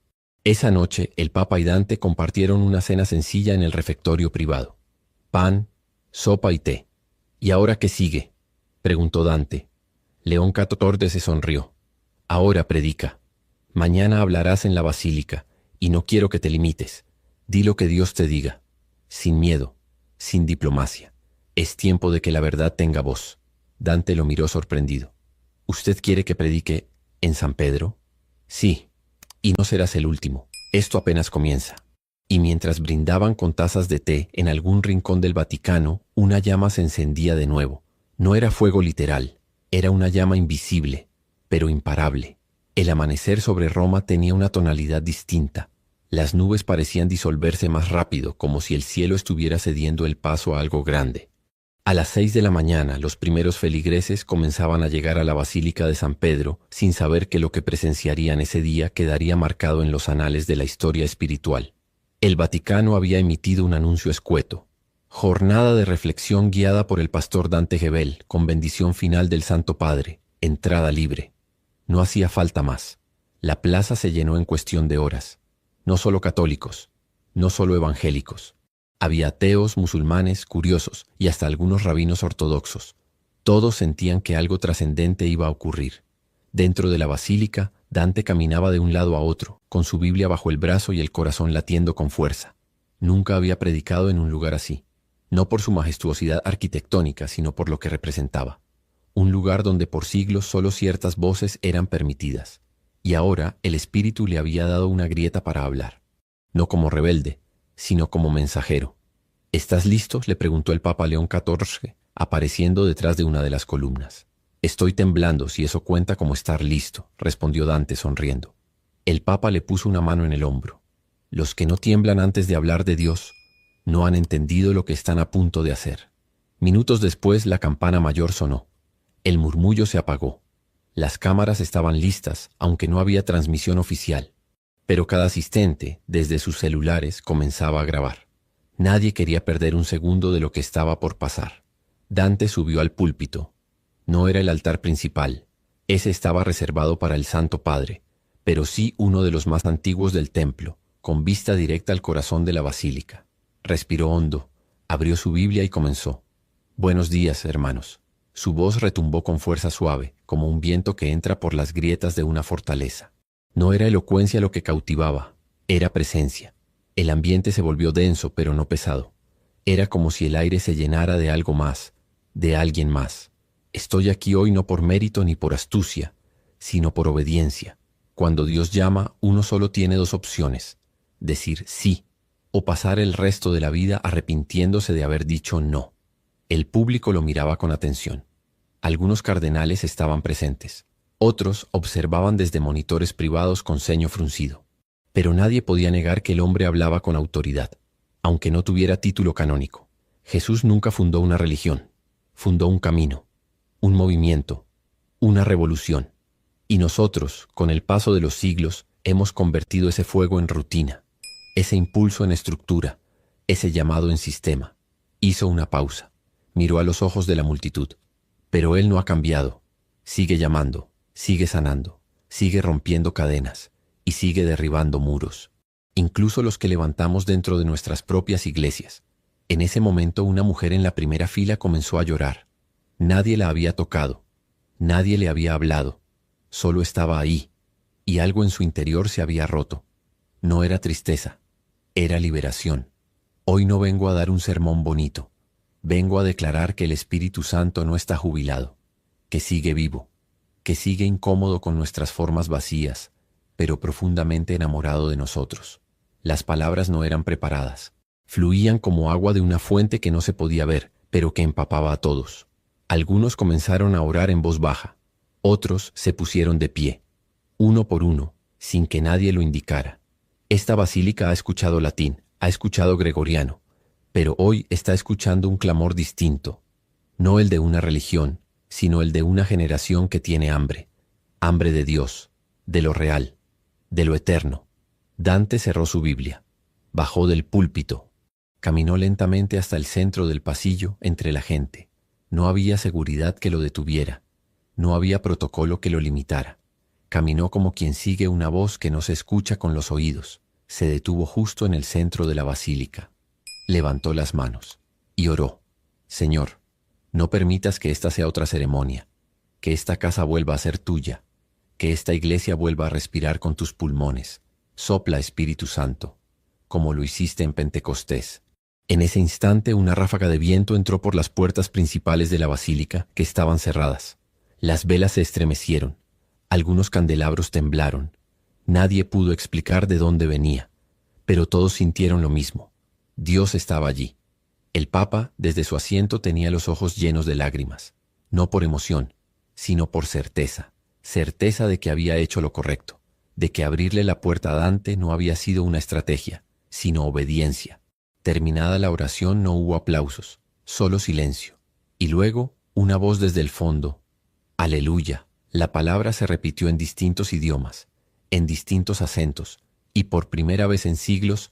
Esa noche, el Papa y Dante compartieron una cena sencilla en el refectorio privado. Pan, sopa y té. ¿Y ahora qué sigue?, preguntó Dante. León XIV se sonrió. Ahora predica. Mañana hablarás en la basílica, y no quiero que te limites. Di lo que Dios te diga, sin miedo, sin diplomacia. Es tiempo de que la verdad tenga voz. Dante lo miró sorprendido. ¿Usted quiere que predique en San Pedro? Sí, y no serás el último. Esto apenas comienza. Y mientras brindaban con tazas de té en algún rincón del Vaticano, una llama se encendía de nuevo. No era fuego literal, era una llama invisible, pero imparable. El amanecer sobre Roma tenía una tonalidad distinta. Las nubes parecían disolverse más rápido, como si el cielo estuviera cediendo el paso a algo grande. A las 6 de la mañana, los primeros feligreses comenzaban a llegar a la Basílica de San Pedro, sin saber que lo que presenciarían ese día quedaría marcado en los anales de la historia espiritual. El Vaticano había emitido un anuncio escueto. Jornada de reflexión guiada por el pastor Dante Gebel, con bendición final del Santo Padre. Entrada libre. No hacía falta más. La plaza se llenó en cuestión de horas. No solo católicos, no solo evangélicos. Había ateos, musulmanes, curiosos y hasta algunos rabinos ortodoxos. Todos sentían que algo trascendente iba a ocurrir. Dentro de la basílica, Dante caminaba de un lado a otro, con su Biblia bajo el brazo y el corazón latiendo con fuerza. Nunca había predicado en un lugar así, no por su majestuosidad arquitectónica, sino por lo que representaba. Un lugar donde por siglos solo ciertas voces eran permitidas. Y ahora el Espíritu le había dado una grieta para hablar. No como rebelde, sino como mensajero. ¿Estás listo?, le preguntó el Papa León XIV, apareciendo detrás de una de las columnas. Estoy temblando, si eso cuenta como estar listo, respondió Dante sonriendo. El Papa le puso una mano en el hombro. Los que no tiemblan antes de hablar de Dios no han entendido lo que están a punto de hacer. Minutos después la campana mayor sonó. El murmullo se apagó. Las cámaras estaban listas, aunque no había transmisión oficial. Pero cada asistente, desde sus celulares, comenzaba a grabar. Nadie quería perder un segundo de lo que estaba por pasar. Dante subió al púlpito. No era el altar principal. Ese estaba reservado para el Santo Padre, pero sí uno de los más antiguos del templo, con vista directa al corazón de la basílica. Respiró hondo, abrió su Biblia y comenzó. Buenos días, hermanos. Su voz retumbó con fuerza suave, como un viento que entra por las grietas de una fortaleza. No era elocuencia lo que cautivaba, era presencia. El ambiente se volvió denso, pero no pesado. Era como si el aire se llenara de algo más, de alguien más. Estoy aquí hoy no por mérito ni por astucia, sino por obediencia. Cuando Dios llama, uno solo tiene dos opciones: decir sí, o pasar el resto de la vida arrepintiéndose de haber dicho no. El público lo miraba con atención. Algunos cardenales estaban presentes. Otros observaban desde monitores privados con ceño fruncido. Pero nadie podía negar que el hombre hablaba con autoridad, aunque no tuviera título canónico. Jesús nunca fundó una religión. fundó un camino, un movimiento, una revolución. Y nosotros, con el paso de los siglos, hemos convertido ese fuego en rutina, ese impulso en estructura, ese llamado en sistema. Hizo una pausa, miró a los ojos de la multitud. Pero él no ha cambiado. Sigue llamando, sigue sanando, sigue rompiendo cadenas y sigue derribando muros, incluso los que levantamos dentro de nuestras propias iglesias. En ese momento una mujer en la primera fila comenzó a llorar. Nadie la había tocado, nadie le había hablado, solo estaba ahí, y algo en su interior se había roto. No era tristeza, era liberación. Hoy no vengo a dar un sermón bonito, vengo a declarar que el Espíritu Santo no está jubilado, que sigue vivo, que sigue incómodo con nuestras formas vacías, pero profundamente enamorado de nosotros. Las palabras no eran preparadas, fluían como agua de una fuente que no se podía ver, pero que empapaba a todos. Algunos comenzaron a orar en voz baja, otros se pusieron de pie, uno por uno, sin que nadie lo indicara. Esta basílica ha escuchado latín, ha escuchado gregoriano, pero hoy está escuchando un clamor distinto, no el de una religión, sino el de una generación que tiene hambre, hambre de Dios, de lo real, de lo eterno. Dante cerró su Biblia, bajó del púlpito, caminó lentamente hasta el centro del pasillo entre la gente. No había seguridad que lo detuviera, no había protocolo que lo limitara. Caminó como quien sigue una voz que no se escucha con los oídos. Se detuvo justo en el centro de la basílica. Levantó las manos y oró. Señor, no permitas que esta sea otra ceremonia, que esta casa vuelva a ser tuya, que esta iglesia vuelva a respirar con tus pulmones. Sopla, Espíritu Santo, como lo hiciste en Pentecostés. En ese instante una ráfaga de viento entró por las puertas principales de la basílica, que estaban cerradas. Las velas se estremecieron, algunos candelabros temblaron. Nadie pudo explicar de dónde venía, pero todos sintieron lo mismo. Dios estaba allí. El Papa, desde su asiento, tenía los ojos llenos de lágrimas, no por emoción, sino por certeza, certeza de que había hecho lo correcto, de que abrirle la puerta a Dante no había sido una estrategia, sino obediencia. Terminada la oración no hubo aplausos, solo silencio. Y luego, una voz desde el fondo. Aleluya. La palabra se repitió en distintos idiomas, en distintos acentos, y por primera vez en siglos,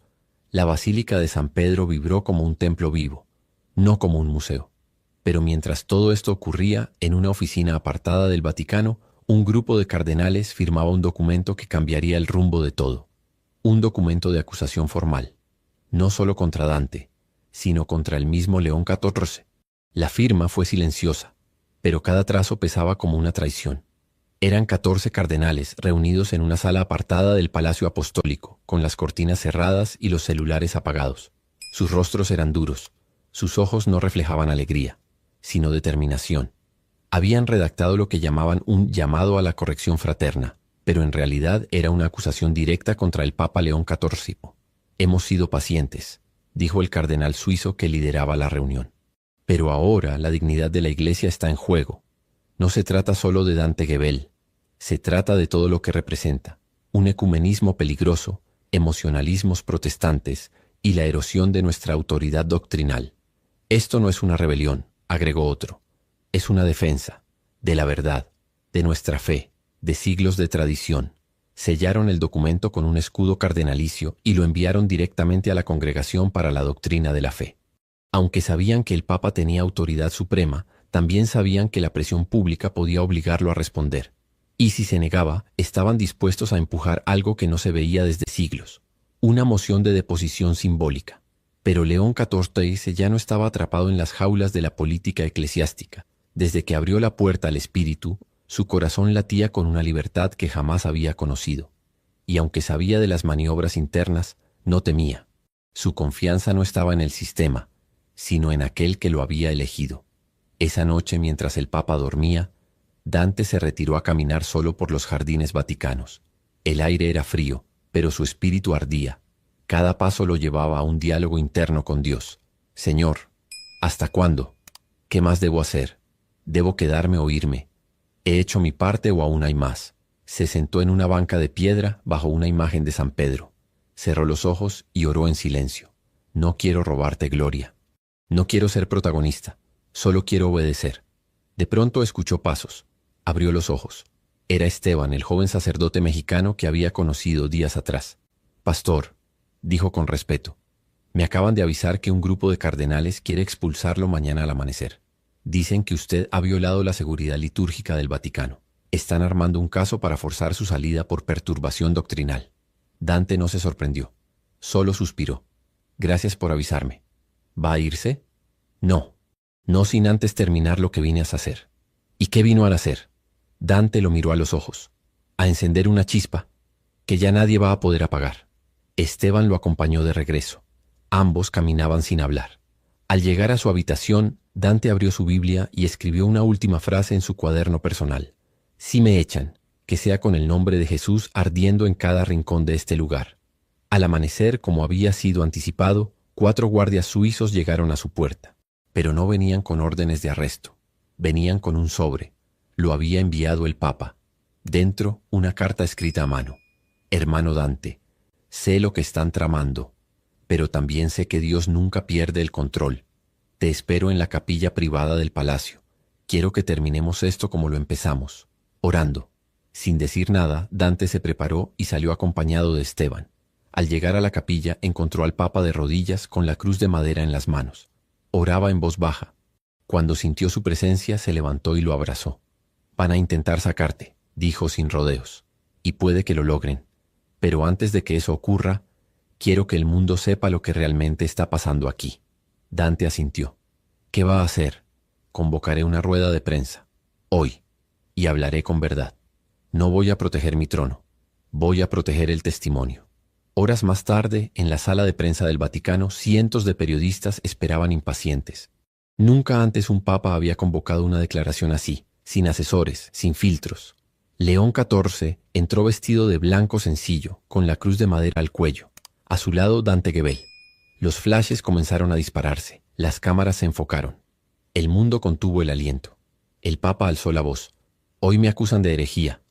la Basílica de San Pedro vibró como un templo vivo, no como un museo. Pero mientras todo esto ocurría, en una oficina apartada del Vaticano, un grupo de cardenales firmaba un documento que cambiaría el rumbo de todo. Un documento de acusación formal, no solo contra Dante, sino contra el mismo León XIV. La firma fue silenciosa, pero cada trazo pesaba como una traición. Eran 14 cardenales reunidos en una sala apartada del Palacio Apostólico, con las cortinas cerradas y los celulares apagados. Sus rostros eran duros, sus ojos no reflejaban alegría, sino determinación. Habían redactado lo que llamaban un llamado a la corrección fraterna, pero en realidad era una acusación directa contra el Papa León XIV. Hemos sido pacientes, dijo el cardenal suizo que lideraba la reunión. Pero ahora la dignidad de la Iglesia está en juego. No se trata solo de Dante Gebel, se trata de todo lo que representa, un ecumenismo peligroso, emocionalismos protestantes y la erosión de nuestra autoridad doctrinal. Esto no es una rebelión, agregó otro, es una defensa, de la verdad, de nuestra fe, de siglos de tradición. Sellaron el documento con un escudo cardenalicio y lo enviaron directamente a la Congregación para la Doctrina de la Fe. Aunque sabían que el Papa tenía autoridad suprema, también sabían que la presión pública podía obligarlo a responder. Y si se negaba, estaban dispuestos a empujar algo que no se veía desde siglos, una moción de deposición simbólica. Pero León XIV ya no estaba atrapado en las jaulas de la política eclesiástica. Desde que abrió la puerta al espíritu, su corazón latía con una libertad que jamás había conocido. Y aunque sabía de las maniobras internas, no temía. Su confianza no estaba en el sistema, sino en aquel que lo había elegido. Esa noche, mientras el Papa dormía, Dante se retiró a caminar solo por los jardines vaticanos. El aire era frío, pero su espíritu ardía. Cada paso lo llevaba a un diálogo interno con Dios. Señor, ¿hasta cuándo? ¿Qué más debo hacer? ¿Debo quedarme o irme? ¿He hecho mi parte o aún hay más? Se sentó en una banca de piedra bajo una imagen de San Pedro. Cerró los ojos y oró en silencio. No quiero robarte gloria. No quiero ser protagonista. Solo quiero obedecer. De pronto escuchó pasos. Abrió los ojos. Era Esteban, el joven sacerdote mexicano que había conocido días atrás. Pastor, dijo con respeto, me acaban de avisar que un grupo de cardenales quiere expulsarlo mañana al amanecer. Dicen que usted ha violado la seguridad litúrgica del Vaticano. Están armando un caso para forzar su salida por perturbación doctrinal. Dante no se sorprendió. Solo suspiró. Gracias por avisarme. ¿Va a irse? No. No sin antes terminar lo que vine a hacer. ¿Y qué vino a hacer? Dante lo miró a los ojos. A encender una chispa que ya nadie va a poder apagar. Esteban lo acompañó de regreso. Ambos caminaban sin hablar. Al llegar a su habitación, Dante abrió su Biblia y escribió una última frase en su cuaderno personal. Si me echan, que sea con el nombre de Jesús ardiendo en cada rincón de este lugar. Al amanecer, como había sido anticipado, 4 guardias suizos llegaron a su puerta. Pero no venían con órdenes de arresto. Venían con un sobre. Lo había enviado el Papa. Dentro, una carta escrita a mano. Hermano Dante, sé lo que están tramando, pero también sé que Dios nunca pierde el control. Te espero en la capilla privada del palacio. Quiero que terminemos esto como lo empezamos, orando. Sin decir nada, Dante se preparó y salió acompañado de Esteban. Al llegar a la capilla, encontró al Papa de rodillas con la cruz de madera en las manos. Oraba en voz baja. Cuando sintió su presencia, se levantó y lo abrazó. Van a intentar sacarte, dijo sin rodeos, y puede que lo logren. Pero antes de que eso ocurra, quiero que el mundo sepa lo que realmente está pasando aquí. Dante asintió. ¿Qué va a hacer? Convocaré una rueda de prensa. Hoy. Y hablaré con verdad. No voy a proteger mi trono. Voy a proteger el testimonio. Horas más tarde, en la sala de prensa del Vaticano, cientos de periodistas esperaban impacientes. Nunca antes un papa había convocado una declaración así, sin asesores, sin filtros. León XIV entró vestido de blanco sencillo, con la cruz de madera al cuello. A su lado, Dante Gebel. Los flashes comenzaron a dispararse. Las cámaras se enfocaron. El mundo contuvo el aliento. El Papa alzó la voz. Hoy me acusan de herejía.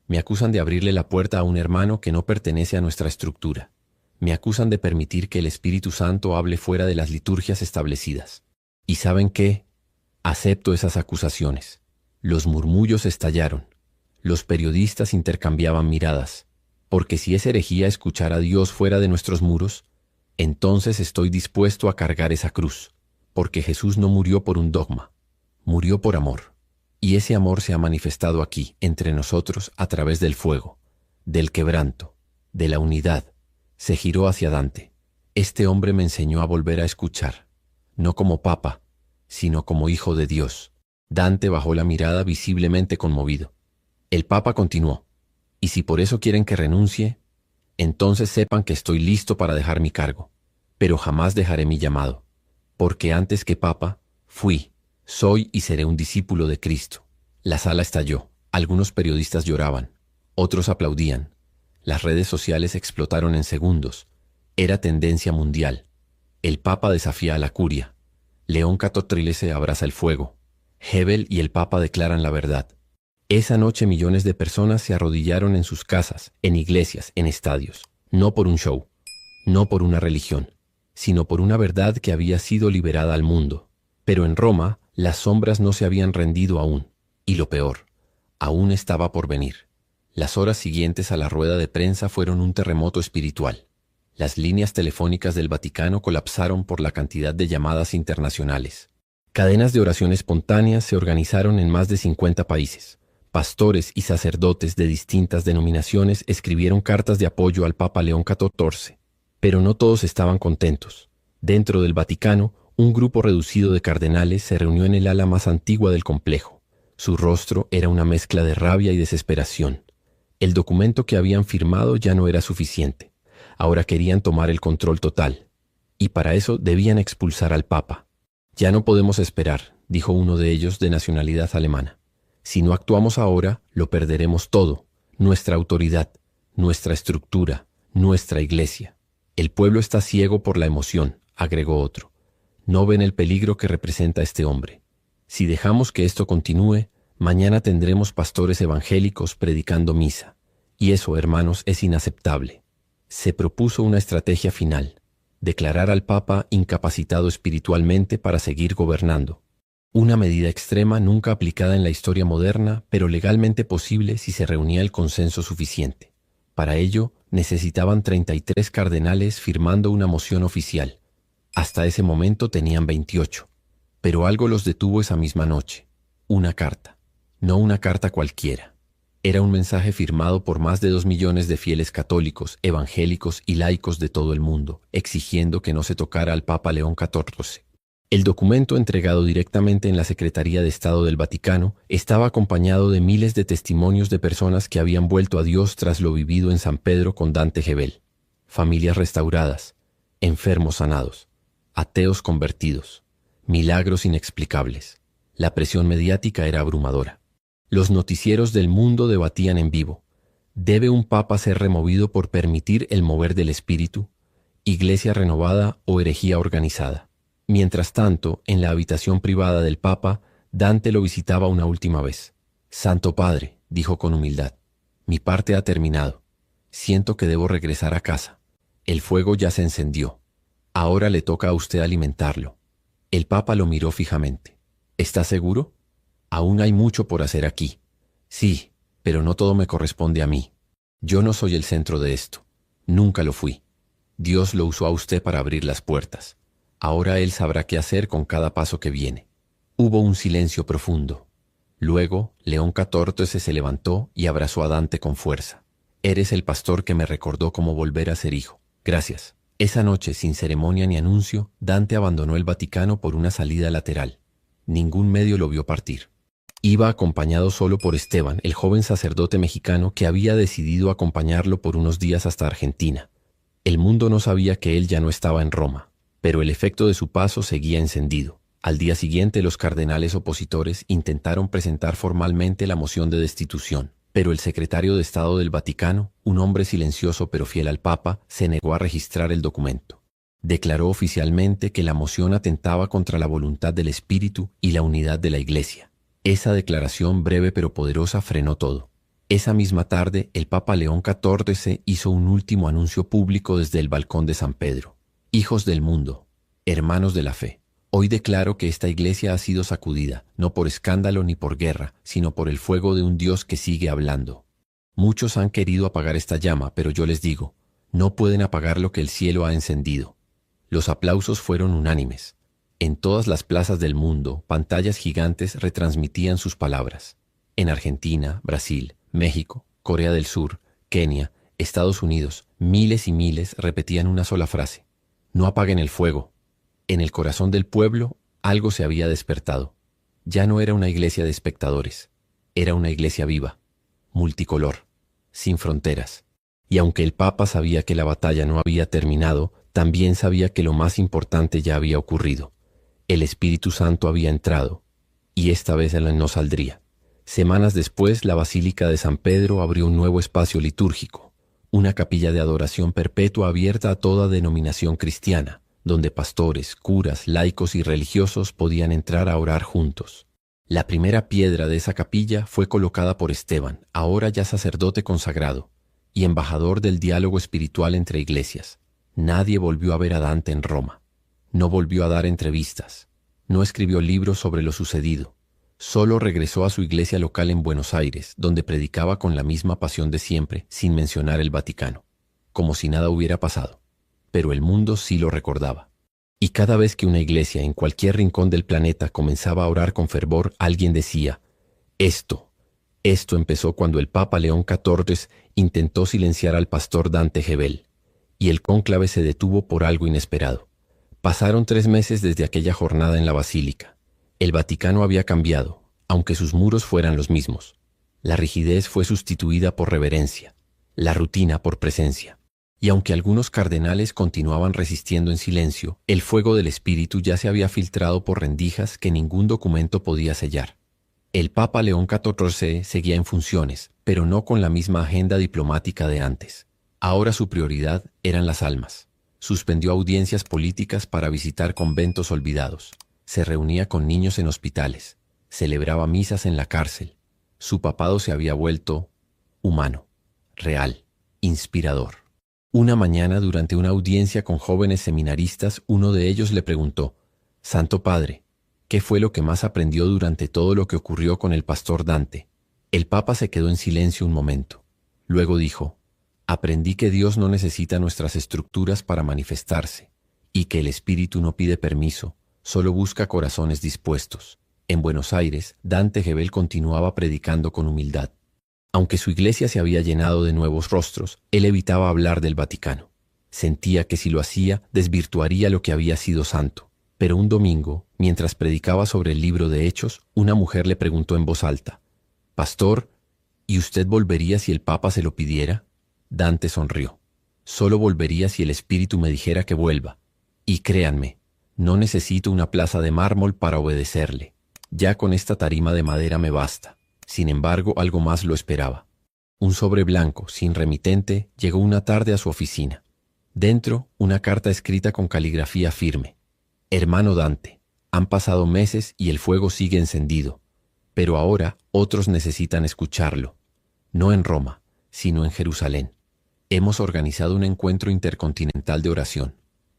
Me acusan de abrirle la puerta a un hermano que no pertenece a nuestra estructura. Me acusan de permitir que el Espíritu Santo hable fuera de las liturgias establecidas. ¿Y saben qué? Acepto esas acusaciones. Los murmullos estallaron. Los periodistas intercambiaban miradas. Porque si es herejía escuchar a Dios fuera de nuestros muros, entonces estoy dispuesto a cargar esa cruz. Porque Jesús no murió por un dogma. Murió por amor. Y ese amor se ha manifestado aquí, entre nosotros, a través del fuego, del quebranto, de la unidad. Se giró hacia Dante. Este hombre me enseñó a volver a escuchar, no como papa, sino como hijo de Dios. Dante bajó la mirada visiblemente conmovido. El Papa continuó. Y si por eso quieren que renuncie, entonces sepan que estoy listo para dejar mi cargo, pero jamás dejaré mi llamado, porque antes que Papa, fui, soy y seré un discípulo de Cristo. La sala estalló. Algunos periodistas lloraban. Otros aplaudían. Las redes sociales explotaron en segundos. Era tendencia mundial. El Papa desafía a la curia. León XIV abraza el fuego. Gebel y el Papa declaran la verdad. Esa noche millones de personas se arrodillaron en sus casas, en iglesias, en estadios. No por un show, no por una religión, sino por una verdad que había sido liberada al mundo. Pero en Roma, las sombras no se habían rendido aún, y lo peor, aún estaba por venir. Las horas siguientes a la rueda de prensa fueron un terremoto espiritual. Las líneas telefónicas del Vaticano colapsaron por la cantidad de llamadas internacionales. Cadenas de oración espontáneas se organizaron en más de 50 países. Pastores y sacerdotes de distintas denominaciones escribieron cartas de apoyo al Papa León XIV. Pero no todos estaban contentos. Dentro del Vaticano, un grupo reducido de cardenales se reunió en el ala más antigua del complejo. Su rostro era una mezcla de rabia y desesperación. El documento que habían firmado ya no era suficiente. Ahora querían tomar el control total. Y para eso debían expulsar al Papa. Ya no podemos esperar, dijo uno de ellos de nacionalidad alemana. Si no actuamos ahora, lo perderemos todo. Nuestra autoridad, nuestra estructura, nuestra iglesia. El pueblo está ciego por la emoción, agregó otro. No ven el peligro que representa este hombre. Si dejamos que esto continúe, mañana tendremos pastores evangélicos predicando misa. Y eso, hermanos, es inaceptable. Se propuso una estrategia final, declarar al Papa incapacitado espiritualmente para seguir gobernando. Una medida extrema nunca aplicada en la historia moderna, pero legalmente posible si se reunía el consenso suficiente. Para ello, necesitaban 33 cardenales firmando una moción oficial. Hasta ese momento tenían 28. Pero algo los detuvo esa misma noche. Una carta. No una carta cualquiera. Era un mensaje firmado por más de 2 millones de fieles católicos, evangélicos y laicos de todo el mundo, exigiendo que no se tocara al Papa León XIV. El documento, entregado directamente en la Secretaría de Estado del Vaticano, estaba acompañado de miles de testimonios de personas que habían vuelto a Dios tras lo vivido en San Pedro con Dante Gebel. Familias restauradas, enfermos sanados, ateos convertidos, milagros inexplicables. La presión mediática era abrumadora. Los noticieros del mundo debatían en vivo. ¿Debe un papa ser removido por permitir el mover del espíritu? ¿Iglesia renovada o herejía organizada? Mientras tanto, en la habitación privada del papa, Dante lo visitaba una última vez. «Santo Padre», dijo con humildad, «mi parte ha terminado. Siento que debo regresar a casa. El fuego ya se encendió. Ahora le toca a usted alimentarlo». El papa lo miró fijamente. «¿Está seguro? Aún hay mucho por hacer aquí». «Sí, pero no todo me corresponde a mí. Yo no soy el centro de esto. Nunca lo fui. Dios lo usó a usted para abrir las puertas. Ahora Él sabrá qué hacer con cada paso que viene». Hubo un silencio profundo. Luego, León XIV se levantó y abrazó a Dante con fuerza. «Eres el pastor que me recordó cómo volver a ser hijo. Gracias». Esa noche, sin ceremonia ni anuncio, Dante abandonó el Vaticano por una salida lateral. Ningún medio lo vio partir. Iba acompañado solo por Esteban, el joven sacerdote mexicano que había decidido acompañarlo por unos días hasta Argentina. El mundo no sabía que él ya no estaba en Roma, pero el efecto de su paso seguía encendido. Al día siguiente, los cardenales opositores intentaron presentar formalmente la moción de destitución, pero el secretario de Estado del Vaticano, un hombre silencioso pero fiel al Papa, se negó a registrar el documento. Declaró oficialmente que la moción atentaba contra la voluntad del Espíritu y la unidad de la Iglesia. Esa declaración breve pero poderosa frenó todo. Esa misma tarde, el Papa León XIV hizo un último anuncio público desde el balcón de San Pedro. «Hijos del mundo, hermanos de la fe, hoy declaro que esta iglesia ha sido sacudida, no por escándalo ni por guerra, sino por el fuego de un Dios que sigue hablando. Muchos han querido apagar esta llama, pero yo les digo, no pueden apagar lo que el cielo ha encendido». Los aplausos fueron unánimes. En todas las plazas del mundo, pantallas gigantes retransmitían sus palabras. En Argentina, Brasil, México, Corea del Sur, Kenia, Estados Unidos, miles y miles repetían una sola frase: «No apaguen el fuego». En el corazón del pueblo, algo se había despertado. Ya no era una iglesia de espectadores, era una iglesia viva, multicolor, sin fronteras. Y aunque el Papa sabía que la batalla no había terminado, también sabía que lo más importante ya había ocurrido. El Espíritu Santo había entrado, y esta vez él no saldría. Semanas después, la Basílica de San Pedro abrió un nuevo espacio litúrgico, una capilla de adoración perpetua abierta a toda denominación cristiana, donde pastores, curas, laicos y religiosos podían entrar a orar juntos. La primera piedra de esa capilla fue colocada por Esteban, ahora ya sacerdote consagrado, y embajador del diálogo espiritual entre iglesias. Nadie volvió a ver a Dante en Roma. No volvió a dar entrevistas. No escribió libros sobre lo sucedido. Solo regresó a su iglesia local en Buenos Aires, donde predicaba con la misma pasión de siempre, sin mencionar el Vaticano, como si nada hubiera pasado. Pero el mundo sí lo recordaba. Y cada vez que una iglesia en cualquier rincón del planeta comenzaba a orar con fervor, alguien decía: Esto empezó cuando el Papa León XIV intentó silenciar al pastor Dante Gebel, y el cónclave se detuvo por algo inesperado. Pasaron 3 meses desde aquella jornada en la Basílica. El Vaticano había cambiado, aunque sus muros fueran los mismos. La rigidez fue sustituida por reverencia, la rutina por presencia. Y aunque algunos cardenales continuaban resistiendo en silencio, el fuego del Espíritu ya se había filtrado por rendijas que ningún documento podía sellar. El Papa León XIV seguía en funciones, pero no con la misma agenda diplomática de antes. Ahora su prioridad eran las almas. Suspendió audiencias políticas para visitar conventos olvidados. Se reunía con niños en hospitales. Celebraba misas en la cárcel. Su papado se había vuelto humano, real, inspirador. Una mañana, durante una audiencia con jóvenes seminaristas, uno de ellos le preguntó: «Santo Padre, ¿Qué fue lo que más aprendió durante todo lo que ocurrió con el pastor Dante? El Papa se quedó en silencio un momento. Luego dijo: aprendí que Dios no necesita nuestras estructuras para manifestarse, y que el Espíritu no pide permiso, solo busca corazones dispuestos. En Buenos Aires, Dante Gebel continuaba predicando con humildad. Aunque su iglesia se había llenado de nuevos rostros, él evitaba hablar del Vaticano. Sentía que si lo hacía, desvirtuaría lo que había sido santo. Pero un domingo, mientras predicaba sobre el libro de Hechos, una mujer le preguntó en voz alta: «Pastor, ¿y usted volvería si el Papa se lo pidiera?». Dante sonrió. «Solo volvería si el Espíritu me dijera que vuelva. Y créanme, no necesito una plaza de mármol para obedecerle. Ya con esta tarima de madera me basta». Sin embargo, algo más lo esperaba. Un sobre blanco, sin remitente, llegó una tarde a su oficina. Dentro, una carta escrita con caligrafía firme. «Hermano Dante, han pasado meses y el fuego sigue encendido, pero ahora otros necesitan escucharlo. No en Roma, sino en Jerusalén. Hemos organizado un encuentro intercontinental de oración.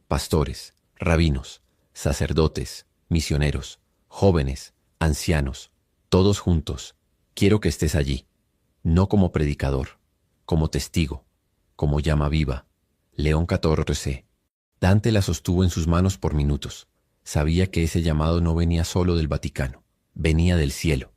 Pastores, rabinos, sacerdotes, misioneros, jóvenes, ancianos, todos juntos. Quiero que estés allí, no como predicador, como testigo, como llama viva. León XIV». Dante la sostuvo en sus manos por minutos. Sabía que ese llamado no venía solo del Vaticano, venía del cielo.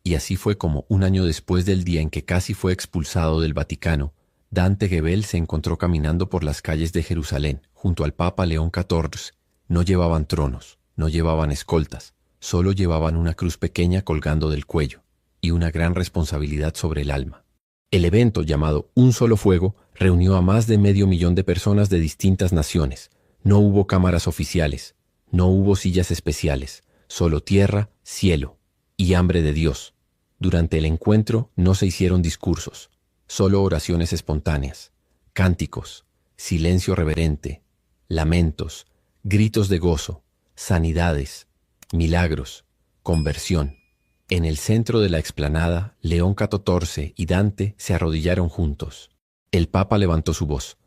Y así fue como, un año después del día en que casi fue expulsado del Vaticano, Dante Gebel se encontró caminando por las calles de Jerusalén, junto al Papa León XIV. No llevaban tronos, no llevaban escoltas, solo llevaban una cruz pequeña colgando del cuello y una gran responsabilidad sobre el alma. El evento, llamado Un Solo Fuego, reunió a más de 500.000 de personas de distintas naciones. No hubo cámaras oficiales, no hubo sillas especiales, solo tierra, cielo y hambre de Dios. Durante el encuentro no se hicieron discursos, solo oraciones espontáneas, cánticos, silencio reverente, lamentos, gritos de gozo, sanidades, milagros, conversión. En el centro de la explanada, León XIV y Dante se arrodillaron juntos. El Papa levantó su voz: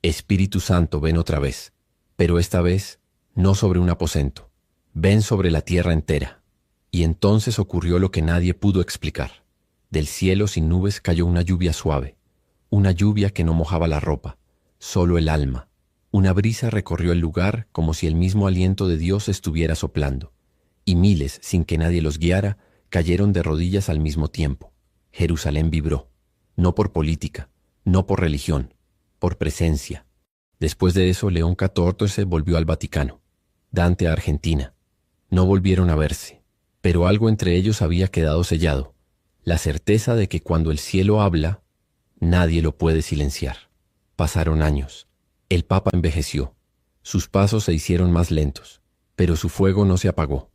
«Espíritu Santo, ven otra vez, pero esta vez no sobre un aposento, ven sobre la tierra entera». Y entonces ocurrió lo que nadie pudo explicar. Del cielo sin nubes cayó una lluvia suave, una lluvia que no mojaba la ropa, solo el alma. Una brisa recorrió el lugar como si el mismo aliento de Dios estuviera soplando, y miles, sin que nadie los guiara, cayeron de rodillas al mismo tiempo. Jerusalén vibró, no por política, no por religión, por presencia. Después de eso, León XIV volvió al Vaticano, Dante a Argentina. No volvieron a verse, pero algo entre ellos había quedado sellado, la certeza de que cuando el cielo habla, nadie lo puede silenciar. Pasaron años. El Papa envejeció. Sus pasos se hicieron más lentos, pero su fuego no se apagó.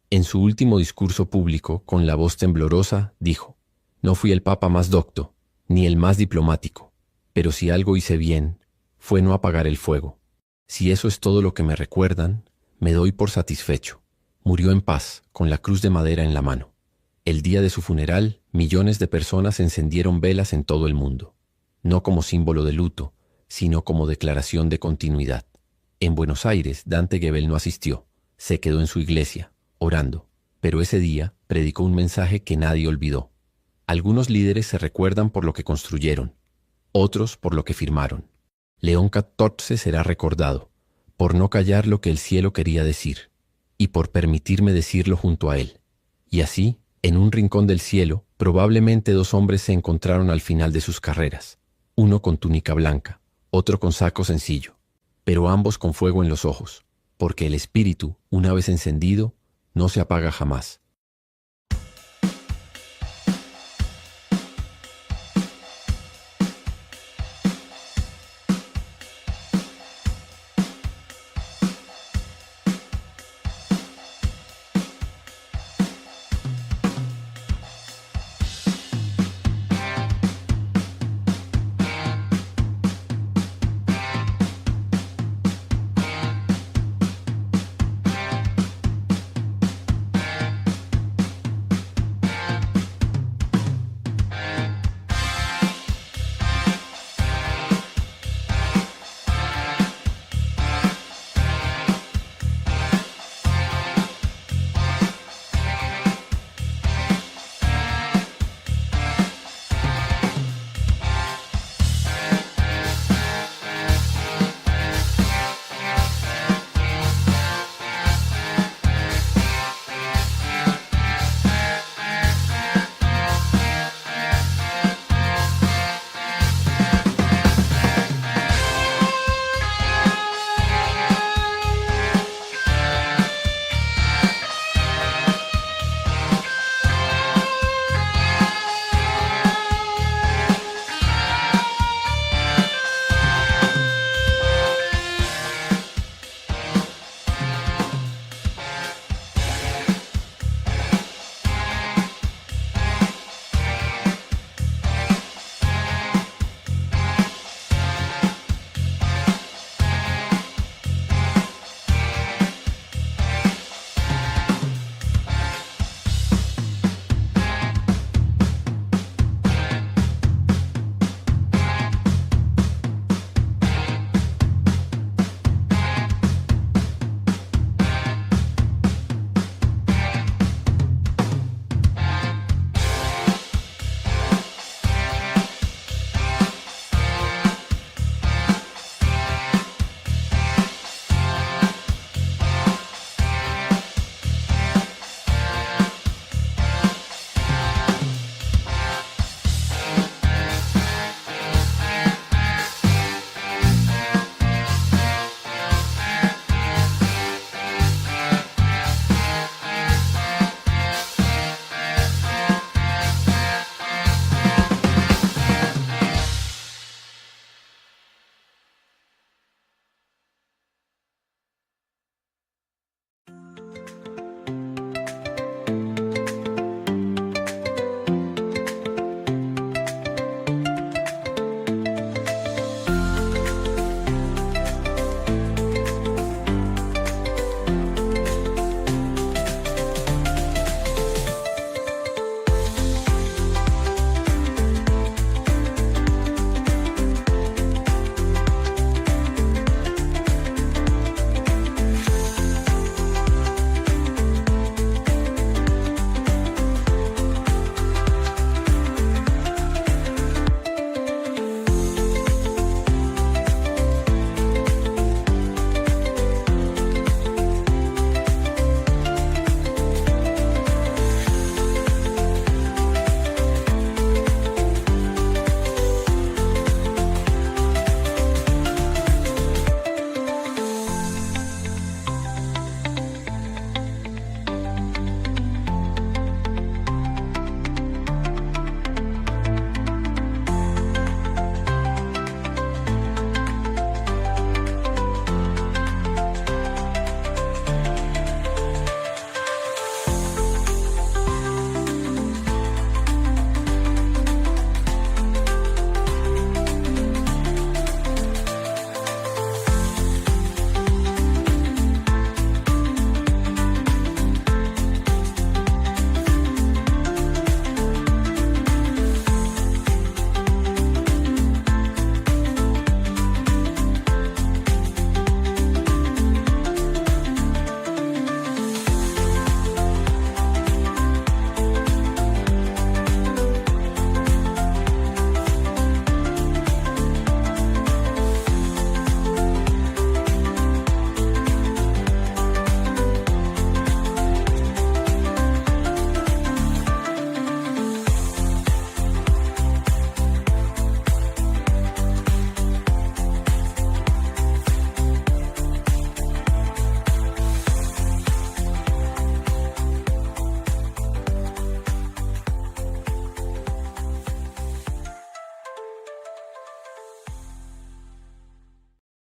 En su último discurso público, con la voz temblorosa, dijo: «No fui el Papa más docto, ni el más diplomático, pero si algo hice bien, fue no apagar el fuego. Si eso es todo lo que me recuerdan, me doy por satisfecho». Murió en paz, con la cruz de madera en la mano. El día de su funeral, millones de personas encendieron velas en todo el mundo, no como símbolo de luto, sino como declaración de continuidad. En Buenos Aires, Dante Gebel no asistió, se quedó en su iglesia, orando, pero ese día predicó un mensaje que nadie olvidó. Algunos líderes se recuerdan por lo que construyeron, otros por lo que firmaron. León XIV será recordado por no callar lo que el cielo quería decir y por permitirme decirlo junto a él. Y así, en un rincón del cielo, probablemente 2 hombres se encontraron al final de sus carreras, uno con túnica blanca, otro con saco sencillo, pero ambos con fuego en los ojos, porque el espíritu, una vez encendido, no se apaga jamás.